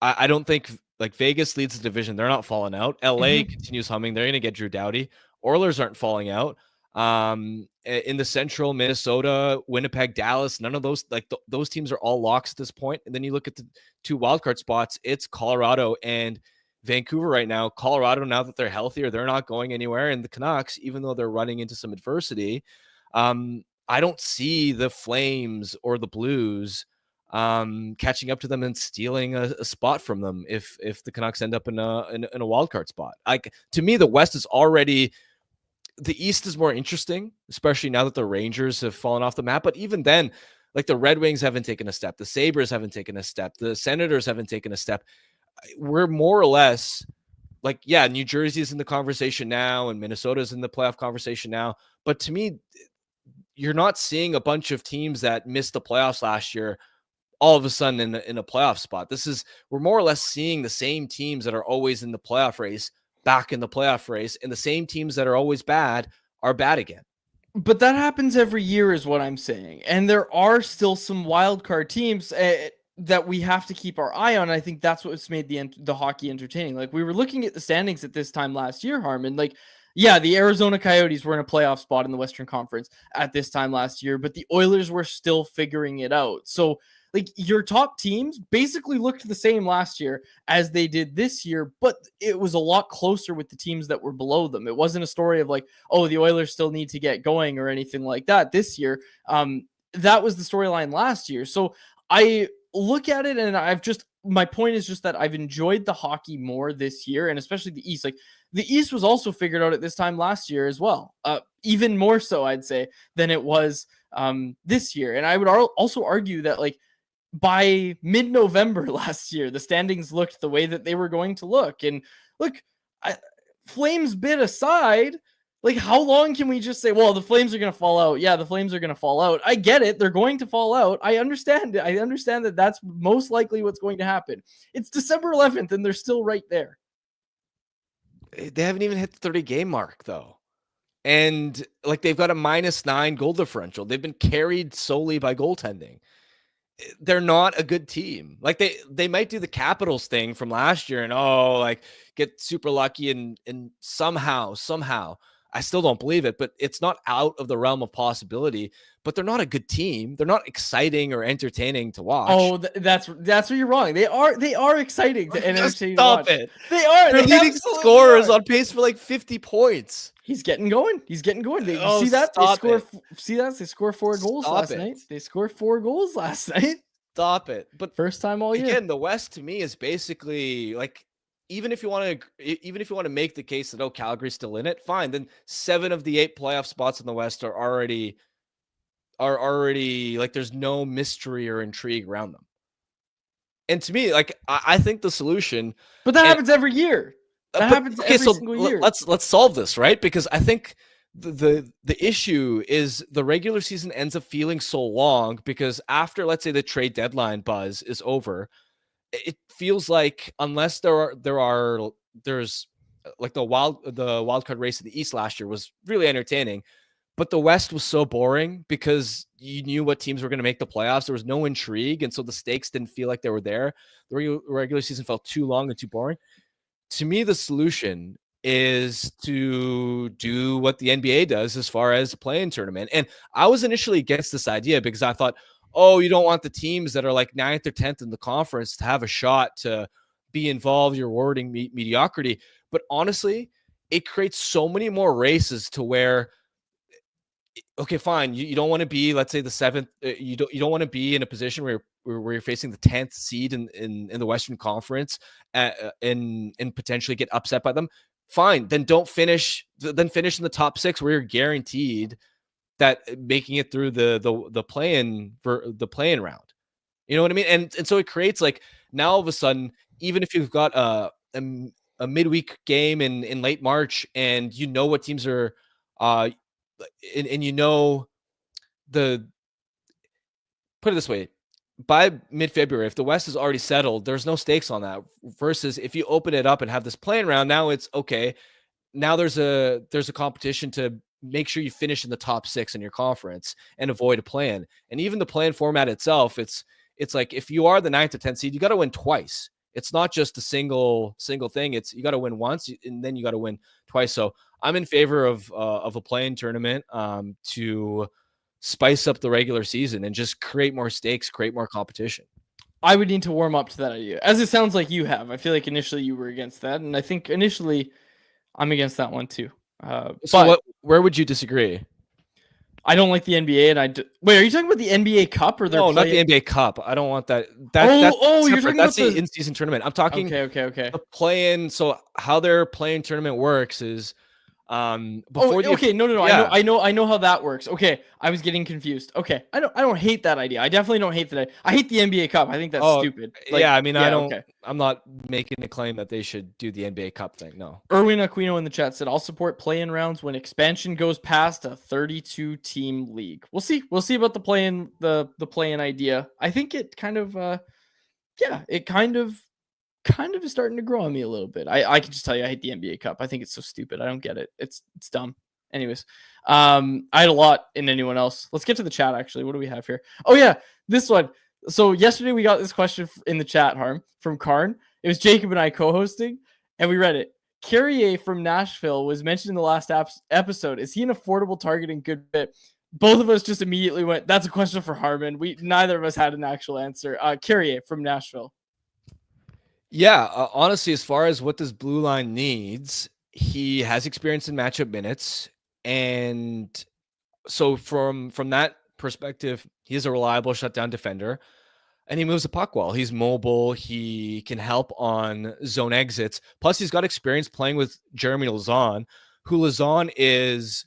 I don't think, like, Vegas leads the division. They're not falling out. LA continues humming. They're going to get Drew Doughty. Oilers aren't falling out. In the Central, Minnesota, Winnipeg, Dallas, none of those, like, those teams are all locks at this point. And then you look at the 2 wildcard spots, it's Colorado and Vancouver right now. Colorado, now that they're healthier, they're not going anywhere. And the Canucks, even though they're running into some adversity, I don't see the Flames or the Blues catching up to them and stealing a spot from them if the Canucks end up in a wild card spot. Like, to me, the West is already, the East is more interesting, especially now that the Rangers have fallen off the map. But even then, like, the Red Wings haven't taken a step, the Sabres haven't taken a step, the Senators haven't taken a step. We're more or less like, New Jersey's in the conversation now, and Minnesota's in the playoff conversation now. But to me, you're not seeing a bunch of teams that missed the playoffs last year all of a sudden in a playoff spot. We're more or less seeing the same teams that are always in the playoff race back in the playoff race, and the same teams that are always bad are bad again. But that happens every year is what I'm saying. And there are still some wild card teams that we have to keep our eye on. I think that's what's made the hockey entertaining. Like, we were looking at the standings at this time last year, Harman. Like, the Arizona Coyotes were in a playoff spot in the Western Conference at this time last year, but the Oilers were still figuring it out. So, like, your top teams basically looked the same last year as they did this year, but it was a lot closer with the teams that were below them. It wasn't a story of like, oh, the Oilers still need to get going or anything like that this year. That was the storyline last year. So I look at it, and my point is just that I've enjoyed the hockey more this year, and especially the East. Like, the East was also figured out at this time last year as well. Even more so, I'd say, than it was this year. And I would also argue that, like, by mid-November last year, the standings looked the way that they were going to look. And look, Flames bid aside, like, how long can we just say, well, the Flames are going to fall out? Yeah, the Flames are going to fall out. I get it. They're going to fall out. I understand it. I understand that that's most likely what's going to happen. It's December 11th, and they're still right there. They haven't even hit the 30-game mark, though. And, like, they've got a -9 goal differential. They've been carried solely by goaltending. They're not a good team. Like, they might do the Capitals thing from last year and, like, get super lucky and somehow I still don't believe it, but it's not out of the realm of possibility. But they're not a good team. They're not exciting or entertaining to watch. Oh, that's where you're wrong. They are exciting and entertaining to Stop watch. it. They are. Their They leading absolutely scorer is are. on pace for like 50 points. He's getting going. He's getting going. They, Oh, see that? They stop score. it. See that? They score 4 goals Stop last it. night. They scored 4 goals last night. Stop it. But First time all year. again, the West to me is basically like, even if you want to make the case that Calgary's still in it, fine. Then 7 of the 8 playoff spots in the West are already like, there's no mystery or intrigue around them. And to me, like, I think the solution, But that happens every year. That happens every single year. Let's solve this, right? Because I think the issue is the regular season ends up feeling so long because after, let's say, the trade deadline buzz is over, it feels like unless there's like the wild card race in the East last year was really entertaining, but the West was so boring because you knew what teams were going to make the playoffs. There was no intrigue, and so the stakes didn't feel like they were there. The regular season felt too long and too boring. To me, the solution is to do what the NBA does as far as a play-in tournament. And I was initially against this idea because I thought, oh, you don't want the teams that are like 9th or 10th in the conference to have a shot to be involved. You're rewarding mediocrity. But honestly, it creates so many more races to where, okay, fine, you don't want to be, let's say, the 7th. You don't want to be in a position where you're facing the 10th seed in the Western Conference and potentially get upset by them. Fine, then don't finish. Then finish in the top 6 where you're guaranteed that making it through the play-in round. You know what I mean? And so it creates, like, now all of a sudden, even if you've got a midweek game in late March and you know what teams are and you know put it this way, by mid-February, if the West is already settled, there's no stakes on that, versus if you open it up and have this play-in round, now it's okay. Now there's a competition to make sure you finish in the top 6 in your conference and avoid a play-in. And even the play-in format itself, it's like, if you are the 9th or 10th seed, you got to win twice. It's not just a single thing. It's, you got to win once and then you got to win twice. So I'm in favor of a play-in tournament to spice up the regular season and just create more stakes, create more competition. I would need to warm up to that idea, as it sounds like you have. I feel like initially you were against that, and I think initially I'm against that one too. So where would you disagree? I don't like the NBA, and wait, are you talking about the NBA Cup or no, not the NBA Cup? I don't want that. You're talking that's about the in-season tournament. I'm talking okay. the play-in. So how their play-in tournament works is no. Yeah. I know how that works. Okay, I was getting confused. Okay, I don't hate that idea. I definitely don't hate that. I hate the NBA Cup. I think that's stupid. I'm not making a claim that they should do the NBA Cup thing. No. Erwin Aquino in the chat said, "I'll support play-in rounds when expansion goes past a 32-team league." We'll see. We'll see about the play-in idea. I think it kind of is starting to grow on me a little bit. I can just tell you, I hate the NBA Cup. I think it's so stupid. I don't get it. It's dumb. Anyways, I had a lot in anyone else. Let's get to the chat, actually. What do we have here? Oh, yeah, this one. So yesterday we got this question in the chat, Harm, from Karn. It was Jacob and I co-hosting, and we read it. Kier from Nashville was mentioned in the last episode. Is he an affordable target and good fit? Both of us just immediately went, that's a question for Harman. Neither of us had an actual answer. Kier from Nashville. Yeah, honestly, as far as what this blue line needs, he has experience in matchup minutes, and so from that perspective, he is a reliable shutdown defender, and he moves the puck well. He's mobile. He can help on zone exits. Plus, he's got experience playing with Jeremy Lauzon, who Lauzon is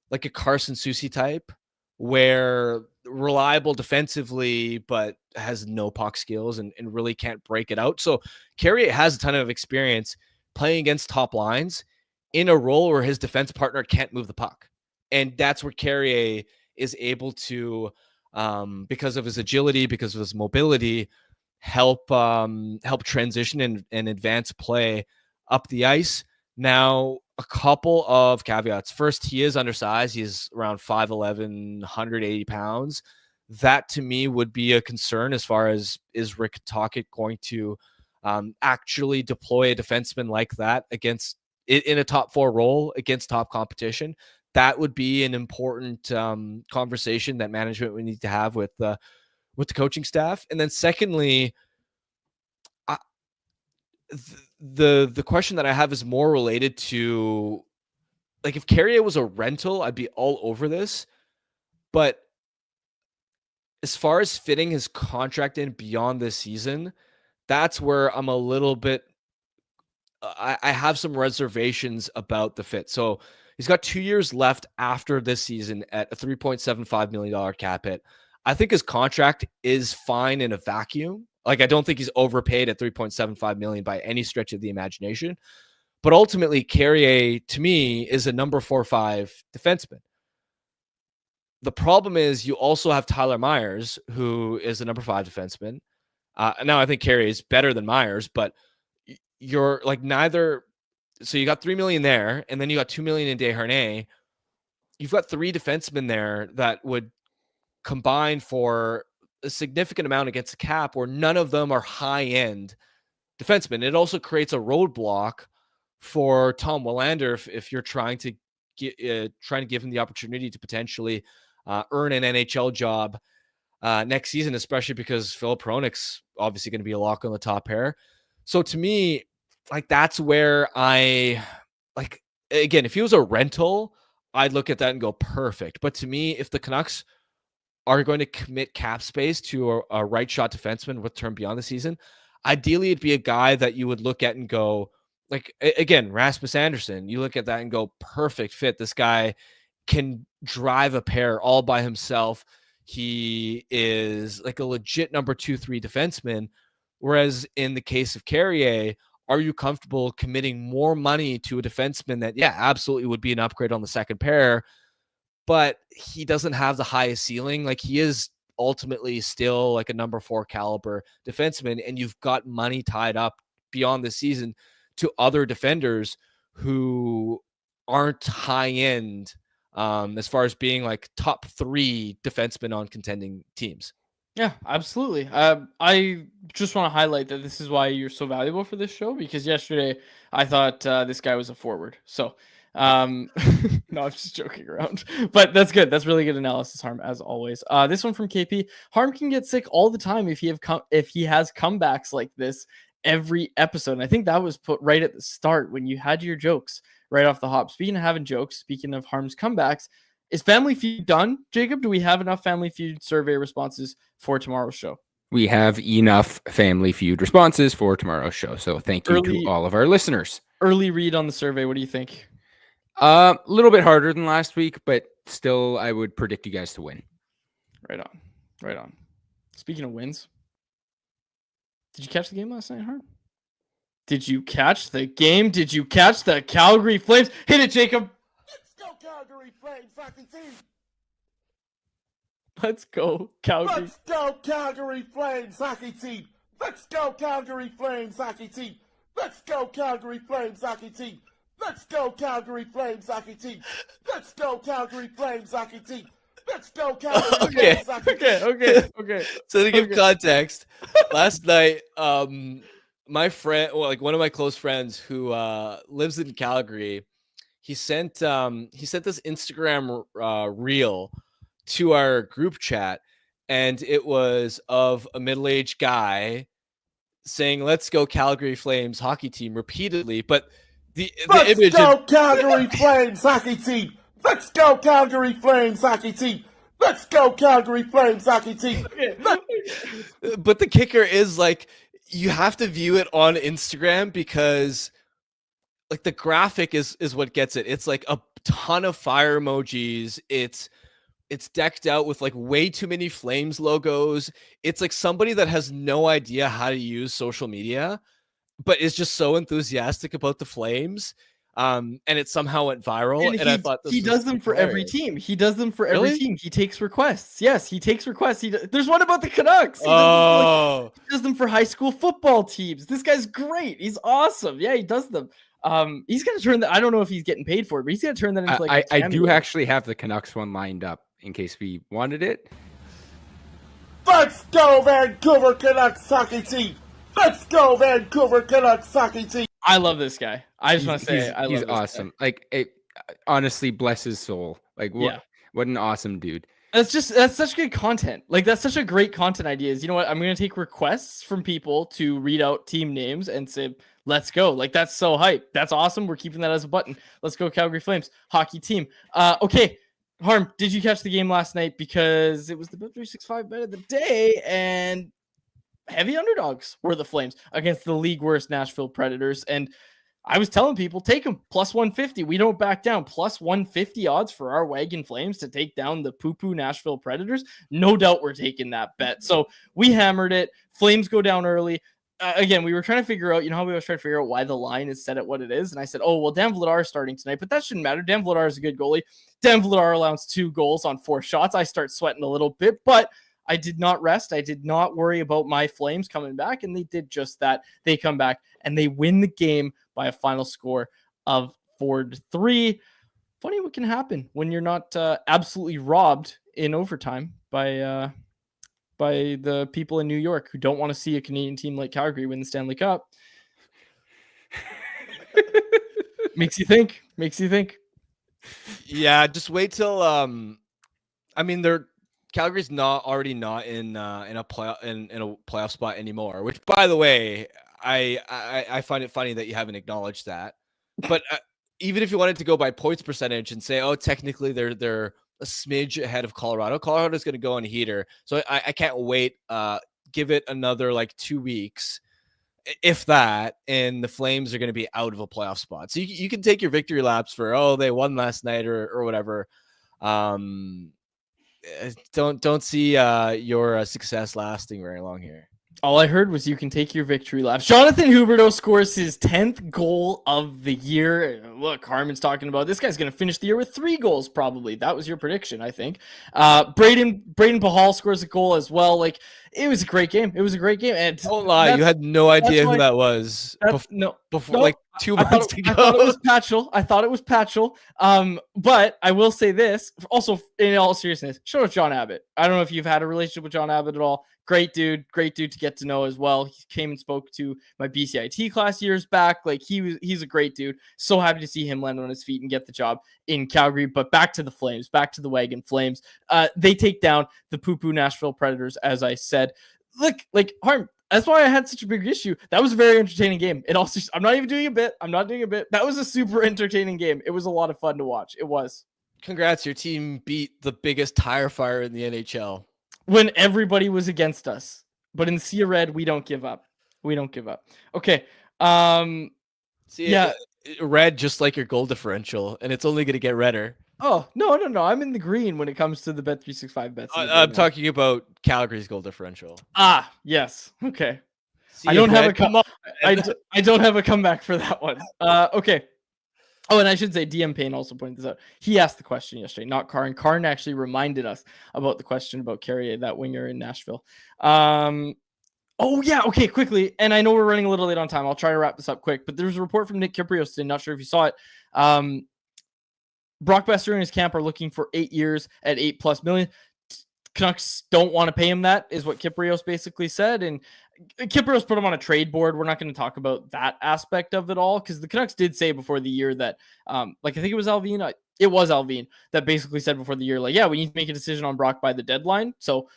like a Carson Soucy type, where reliable defensively, but has no puck skills and really can't break it out. So Kier has a ton of experience playing against top lines in a role where his defense partner can't move the puck. And that's where Kier is able to, because of his agility, because of his mobility, help transition and advance play up the ice. Now, a couple of caveats. First, he is undersized. He's around 5'11", 180 pounds. That, to me, would be a concern as far as, is Rick Tocchet going to actually deploy a defenseman like that against in a top 4 role against top competition. That would be an important conversation that management would need to have with the coaching staff. And then secondly, the question that I have is more related to, like, if Carrier was a rental, I'd be all over this. But as far as fitting his contract in beyond this season, that's where I'm a little bit, I have some reservations about the fit. So he's got 2 years left after this season at a $3.75 million cap hit. I think his contract is fine in a vacuum. Like, I don't think he's overpaid at $3.75 million by any stretch of the imagination. But ultimately, Carrier, to me, is a number 4-5 defenseman. The problem is you also have Tyler Myers, who is a number 5 defenseman. Now, I think Carrier is better than Myers, but you're like neither. So you got $3 million there, and then you got $2 million in Desharnais. You've got 3 defensemen there that would combine for a significant amount against the cap, where none of them are high-end defensemen. It also creates a roadblock for Tom Willander if you're trying to give him the opportunity to potentially earn an NHL job next season, especially because Filip Hronek's obviously going to be a lock on the top pair. So to me, like, that's where I, like, again, if he was a rental, I'd look at that and go perfect. But to me, if the Canucks are going to commit cap space to a right shot defenseman with term beyond the season, ideally it'd be a guy that you would look at and go, like, again, Rasmus Andersson, you look at that and go, perfect fit. This guy can drive a pair all by himself. He is like a legit number 2-3 defenseman. Whereas in the case of Carrier, are you comfortable committing more money to a defenseman that, yeah, absolutely would be an upgrade on the second pair, but he doesn't have the highest ceiling? Like, he is ultimately still like a number 4 caliber defenseman, and you've got money tied up beyond the season to other defenders who aren't high end as far as being like top 3 defensemen on contending teams. Yeah, absolutely. I just want to highlight that this is why you're so valuable for this show, because yesterday I thought this guy was a forward. So, no, I'm just joking around, but that's good. That's really good analysis, Harm, as always. This one from KP: Harm can get sick all the time if he has comebacks like this every episode. And I think that was put right at the start when you had your jokes right off the hop. Speaking of having jokes, speaking of Harm's comebacks, is Family Feud done, Jacob? Do we have enough Family Feud survey responses for tomorrow's show? We have enough Family Feud responses for tomorrow's show. So thank you to all of our listeners. Early read on the survey. What do you think? A little bit harder than last week, but still, I would predict you guys to win. Right on. Right on. Speaking of wins, did you catch the game last night, Harm? Did you catch the game? Did you catch the Calgary Flames? Hit it, Jacob. Let's go Calgary Flames hockey team. Let's go Calgary. Let's go Calgary Flames hockey team. Let's go Calgary Flames hockey team. Let's go Calgary Flames hockey team. Let's go Calgary Flames hockey team. Let's go Calgary Flames hockey team. Let's go Calgary Flames hockey team. Okay. So to give context, last night, my friend, well, like one of my close friends who lives in Calgary, he sent this Instagram reel to our group chat, and it was of a middle-aged guy saying, "Let's go Calgary Flames hockey team," repeatedly, but the image. Let's go Calgary Flames hockey team. Let's go Calgary Flames hockey team. Let's go Calgary Flames hockey team. But the kicker is, like, you have to view it on Instagram because, like, the graphic is what gets it. It's like a ton of fire emojis. It's decked out with like way too many Flames logos. It's like somebody that has no idea how to use social media, but is just so enthusiastic about the Flames. And it somehow went viral. And I thought he does them for every team. He does them for every team. He takes requests. Yes, he takes requests. There's one about the Canucks. He does them for high school football teams. This guy's great. He's awesome. Yeah, he does them. He's gonna turn that. I don't know if he's getting paid for it, but he's gonna turn that into like. I do actually have the Canucks one lined up in case we wanted it. Let's go Vancouver Canucks hockey team. Let's go Vancouver Canucks hockey team. I love this guy. I just want to say I love he's this guy. awesome. Like, honestly, bless his soul. Like, Yeah. what an awesome dude. That's such good content. Like, that's such a great content idea. Is, you know what? I'm gonna take requests from people to read out team names and say, let's go. Like, that's so hype. That's awesome. We're keeping that as a button. Let's go, Calgary Flames hockey team. Okay. Harm, did you catch the game last night? Because it was the Bet365 bet of the day, and heavy underdogs were the Flames against the league worst Nashville Predators. And I was telling people, take them plus 150. We don't back down. Plus 150 odds for our Wagon Flames to take down the poo-poo Nashville Predators. No doubt we're taking that bet. So we hammered it. Flames go down early. Again, we were trying to figure out, you know how we always try to figure out why the line is set at what it is. And I said, oh, well, Dan Vladar is starting tonight, but that shouldn't matter. Dan Vladar is a good goalie. Dan Vladar allows 2 goals on 4 shots. I start sweating a little bit, but I did not rest. I did not worry about my Flames coming back, and they did just that. They come back, and they win the game by a final score of 4-3. Funny what can happen when you're not absolutely robbed in overtime by the people in New York who don't want to see a Canadian team like Calgary win the Stanley Cup. Makes you think. Yeah, just wait till I mean, Calgary's not in a playoff spot anymore, which, by the way, I find it funny that you haven't acknowledged that. But even if you wanted to go by points percentage and say, oh, technically they're a smidge ahead of Colorado. Colorado's going to go on a heater, so I can't wait. Give it another like 2 weeks, if that, and the Flames are going to be out of a playoff spot. So you can take your victory laps for, oh, they won last night or whatever. Don't see your success lasting very long here. All I heard was you can take your victory laps. Jonathan Huberdeau scores his 10th goal of the year. Look, Harman's talking about this guy's going to finish the year with 3 goals, probably. That was your prediction, I think. Braden Pahal scores a goal as well. Like, it was a great game. And don't lie, you had no idea who that was before, like 2 months ago. I thought it was Patchell. But I will say this. Also, in all seriousness, shout out John Abbott. I don't know if you've had a relationship with John Abbott at all. Great dude to get to know as well. He came and spoke to my BCIT class years back. Like, he's a great dude. So happy to see him land on his feet and get the job in Calgary. But back to the Flames, back to the Wagon Flames. They take down the poo-poo Nashville Predators, as I said. Look, like, Harm, that's why I had such a big issue. That was a very entertaining game. It also, I'm not even doing a bit. That was a super entertaining game. It was a lot of fun to watch. It was. Congrats, your team beat the biggest tire fire in the NHL. When everybody was against us. But in Sea of Red, we don't give up. Okay. Red, just like your goal differential, and it's only going to get redder. Oh, no. I'm in the green when it comes to the Bet365 bets. I'm talking about Calgary's goal differential. Ah, yes. Okay. I don't have a comeback for that one. Okay. Oh, and I should say DM Payne also pointed this out. He asked the question yesterday, not Karn. Karn actually reminded us about the question about Carrier, that winger in Nashville. Oh, yeah. Okay, quickly. And I know we're running a little late on time. I'll try to wrap this up quick. But there's a report from Nick Kiprios today. Not sure if you saw it. Brock Boeser and his camp are looking for 8 years at $8+ million. Canucks don't want to pay him that, is what Kiprios basically said. And Kiprios put him on a trade board. We're not going to talk about that aspect of it all, because the Canucks did say before the year that, I think it was Alvin. It was Alvin that basically said before the year, like, yeah, we need to make a decision on Brock by the deadline. So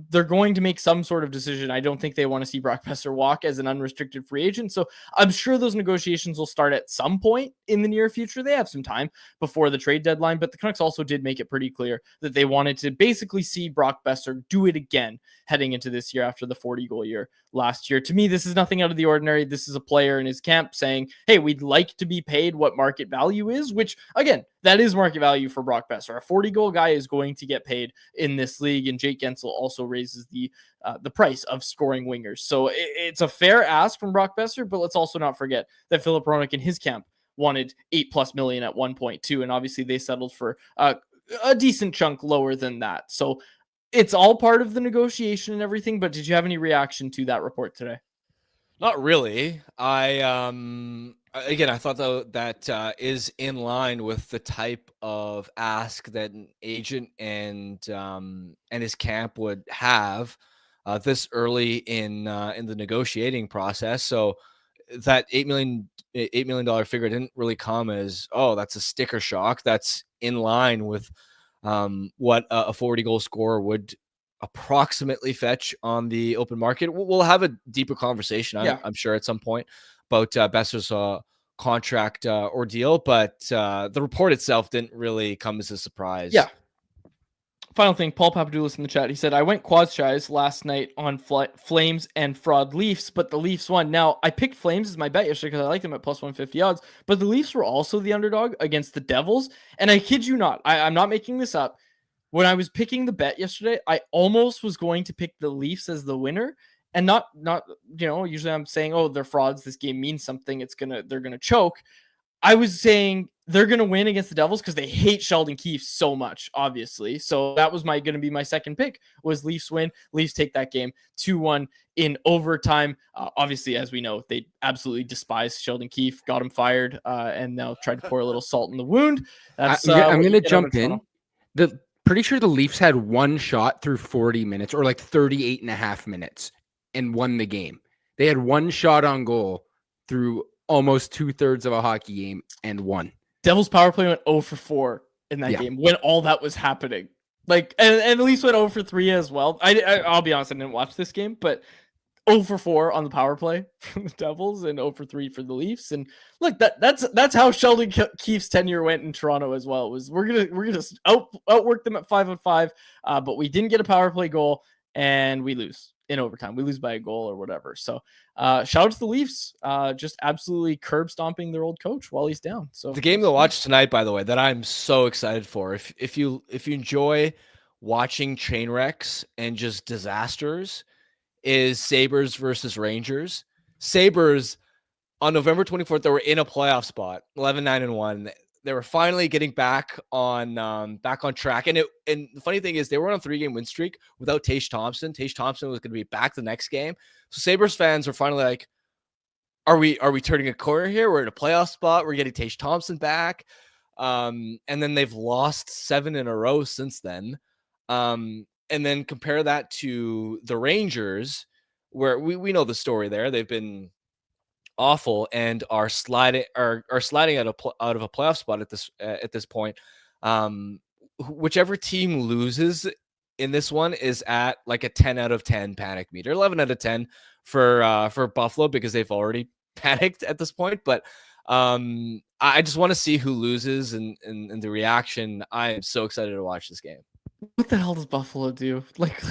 they're going to make some sort of decision. I don't think they want to see Brock Boeser walk as an unrestricted free agent. So I'm sure those negotiations will start at some point in the near future. They have some time before the trade deadline, but the Canucks also did make it pretty clear that they wanted to basically see Brock Boeser do it again heading into this year after the 40-goal year last year. To me, this is nothing out of the ordinary. This is a player in his camp saying, hey, we'd like to be paid what market value is, which, again, that is market value for Brock Boeser. A 40-goal guy is going to get paid in this league, and Jake Gensel also raises the price of scoring wingers. So it's a fair ask from Brock Boeser, but let's also not forget that Philip Hronek in his camp wanted $8+ million at 1.2, and obviously they settled for a decent chunk lower than that. So it's all part of the negotiation and everything, but did you have any reaction to that report today? Not really. Again, I thought though that is in line with the type of ask that an agent and his camp would have this early in the negotiating process. So that $8 million figure didn't really come as, oh, that's a sticker shock. That's in line with what a 40 goal scorer would approximately fetch on the open market. We'll have a deeper conversation, I'm sure, at some point about Boeser's contract ordeal, but the report itself didn't really come as a surprise. Yeah. Final thing, Paul Papadoulis in the chat. He said, I went quad-shies last night on Flames and fraud Leafs, but the Leafs won. Now, I picked Flames as my bet yesterday because I like them at plus 150 odds, but the Leafs were also the underdog against the Devils. And I kid you not, I'm not making this up. When I was picking the bet yesterday, I almost was going to pick the Leafs as the winner. And not usually I'm saying, oh, they're frauds. This game means something. They're going to choke. I was saying they're going to win against the Devils because they hate Sheldon Keefe so much, obviously. So that was going to be my second pick, was Leafs win. Leafs take that game 2-1 in overtime. Obviously, as we know, they absolutely despise Sheldon Keefe, got him fired, and now tried to pour a little salt in the wound. I'm going to jump in. Pretty sure the Leafs had one shot through 40 minutes or like 38 and a half minutes and won the game. They had one shot on goal through almost 2/3 of a hockey game and won. Devils power play went 0 for 4 in that game when all that was happening. Like, and the Leafs went 0 for 3 as well. I'll be honest, I didn't watch this game, but 0 for 4 on the power play from the Devils and 0 for 3 for the Leafs. And look, that's how Sheldon Keefe's tenure went in Toronto as well. We're gonna outwork them at 5-on-5, but we didn't get a power play goal and we lose in overtime. We lose by a goal or whatever. So shout out to the Leafs, just absolutely curb stomping their old coach while he's down. So the game to watch tonight, by the way, that I'm so excited for. If you enjoy watching train wrecks and just disasters, is Sabres versus Rangers. Sabres on November 24th, they were in a playoff spot, 11-9-1. They were finally getting back on track. And the funny thing is they were on a 3-game win streak without Tage Thompson. Tage Thompson was going to be back the next game. So Sabres fans are finally like, are we turning a corner here? We're in a playoff spot. We're getting Tage Thompson back. And then they've lost 7 in a row since then. And then compare that to the Rangers, where we know the story there. They've been awful and are sliding out of a playoff spot at this point. Whichever team loses in this one is at like a 10 out of 10 panic meter, 11 out of 10 for Buffalo, because they've already panicked at this point. But I just want to see who loses and the reaction. I am so excited to watch this game. What the hell does Buffalo do? Like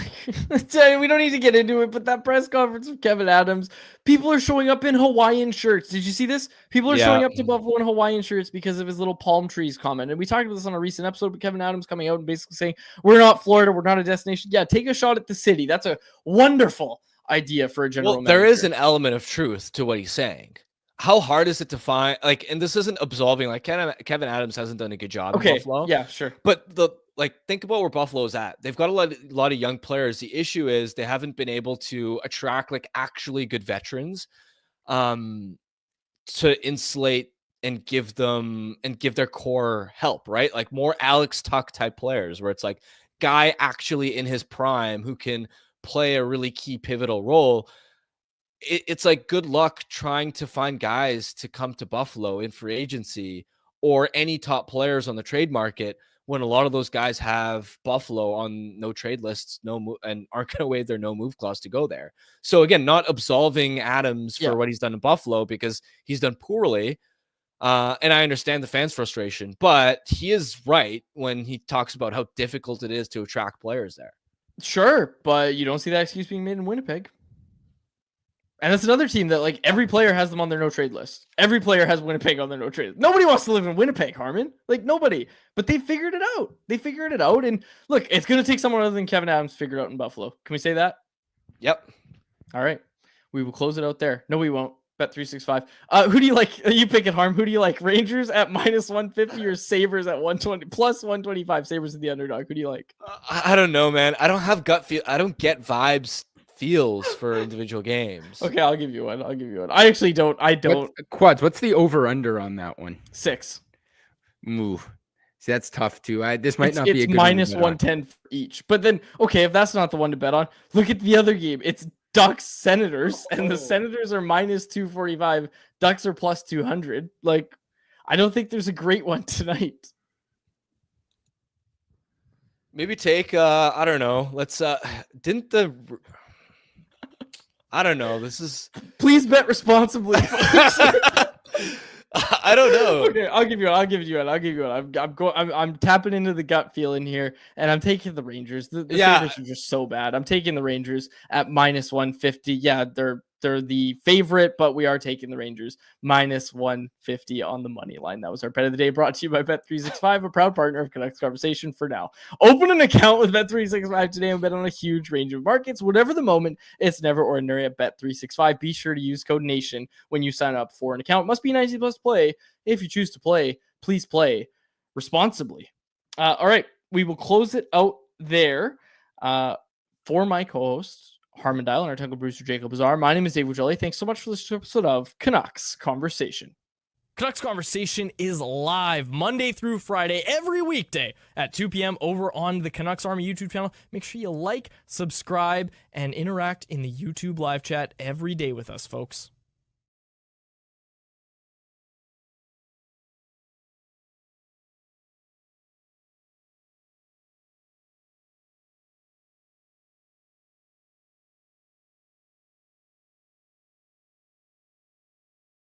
we don't need to get into it, but that press conference with Kevin Adams, people are showing up in Hawaiian shirts. Did you see this? People are showing up to Buffalo in Hawaiian shirts because of his little palm trees comment. And we talked about this on a recent episode with Kevin Adams coming out and basically saying, we're not Florida, we're not a destination. Yeah, take a shot at the city. That's a wonderful idea for a general manager. There is an element of truth to what he's saying. How hard is it to find, like, and this isn't absolving, like Kevin Adams hasn't done a good job in Buffalo. Yeah, sure. But think about where Buffalo's at. They've got a lot of young players. The issue is they haven't been able to attract like actually good veterans to insulate and give their core help, right? Like more Alex Tuck type players where it's like guy actually in his prime who can play a really key pivotal role. It's like good luck trying to find guys to come to Buffalo in free agency or any top players on the trade market when a lot of those guys have Buffalo on no trade lists, and aren't going to waive their no move clause to go there. So again, not absolving Adams for what he's done in Buffalo because he's done poorly. And I understand the fans' frustration, but he is right when he talks about how difficult it is to attract players there. Sure, but you don't see that excuse being made in Winnipeg. And that's another team that, like, every player has them on their no-trade list. Every player has Winnipeg on their no-trade list. Nobody wants to live in Winnipeg, Harman. Like, nobody. But they figured it out. And, look, it's going to take someone other than Kevin Adams to figure it out in Buffalo. Can we say that? Yep. All right. We will close it out there. No, we won't. Bet365. Who do you like? You pick it, Harm. Who do you like? Rangers at minus 150 or Sabres at 120? Plus 125. Sabres are the underdog. Who do you like? I don't know, man. I don't have gut feel. I don't get vibes. Feels for individual games. Okay, I'll give you one. I actually don't. Quads, what's the over-under on that one? 6. Move. See, that's tough too. This might not be a good minus 110 for each. But then, okay, if that's not the one to bet on, look at the other game. It's Ducks Senators, and the Senators are minus 245. Ducks are plus 200. Like, I don't think there's a great one tonight. Maybe take I don't know. Let's didn't the I don't know. This is Please bet responsibly. I don't know. Okay, I'll give you one. I'm tapping into the gut feeling here, and I'm taking the Rangers. The Senators are just so bad. I'm taking the Rangers at minus 150. Yeah, they're the favorite, but we are taking the Rangers minus 150 on the money line. That was our bet of the day, brought to you by Bet365, a proud partner of Canucks Conversation. For now, open an account with Bet365 today and bet on a huge range of markets. Whatever the moment, it's never ordinary at Bet365. Be sure to use code NATION when you sign up for an account. It must be 90 plus play. If you choose to play, please play responsibly. All right, we will close it out there. For my co-hosts, Harman Dial and our technical producer, Jacob Boeser. My name is Dave Wujeli. Thanks so much for this episode of Canucks Conversation. Canucks Conversation is live Monday through Friday, every weekday at 2 p.m. over on the Canucks Army YouTube channel. Make sure you like, subscribe, and interact in the YouTube live chat every day with us, folks.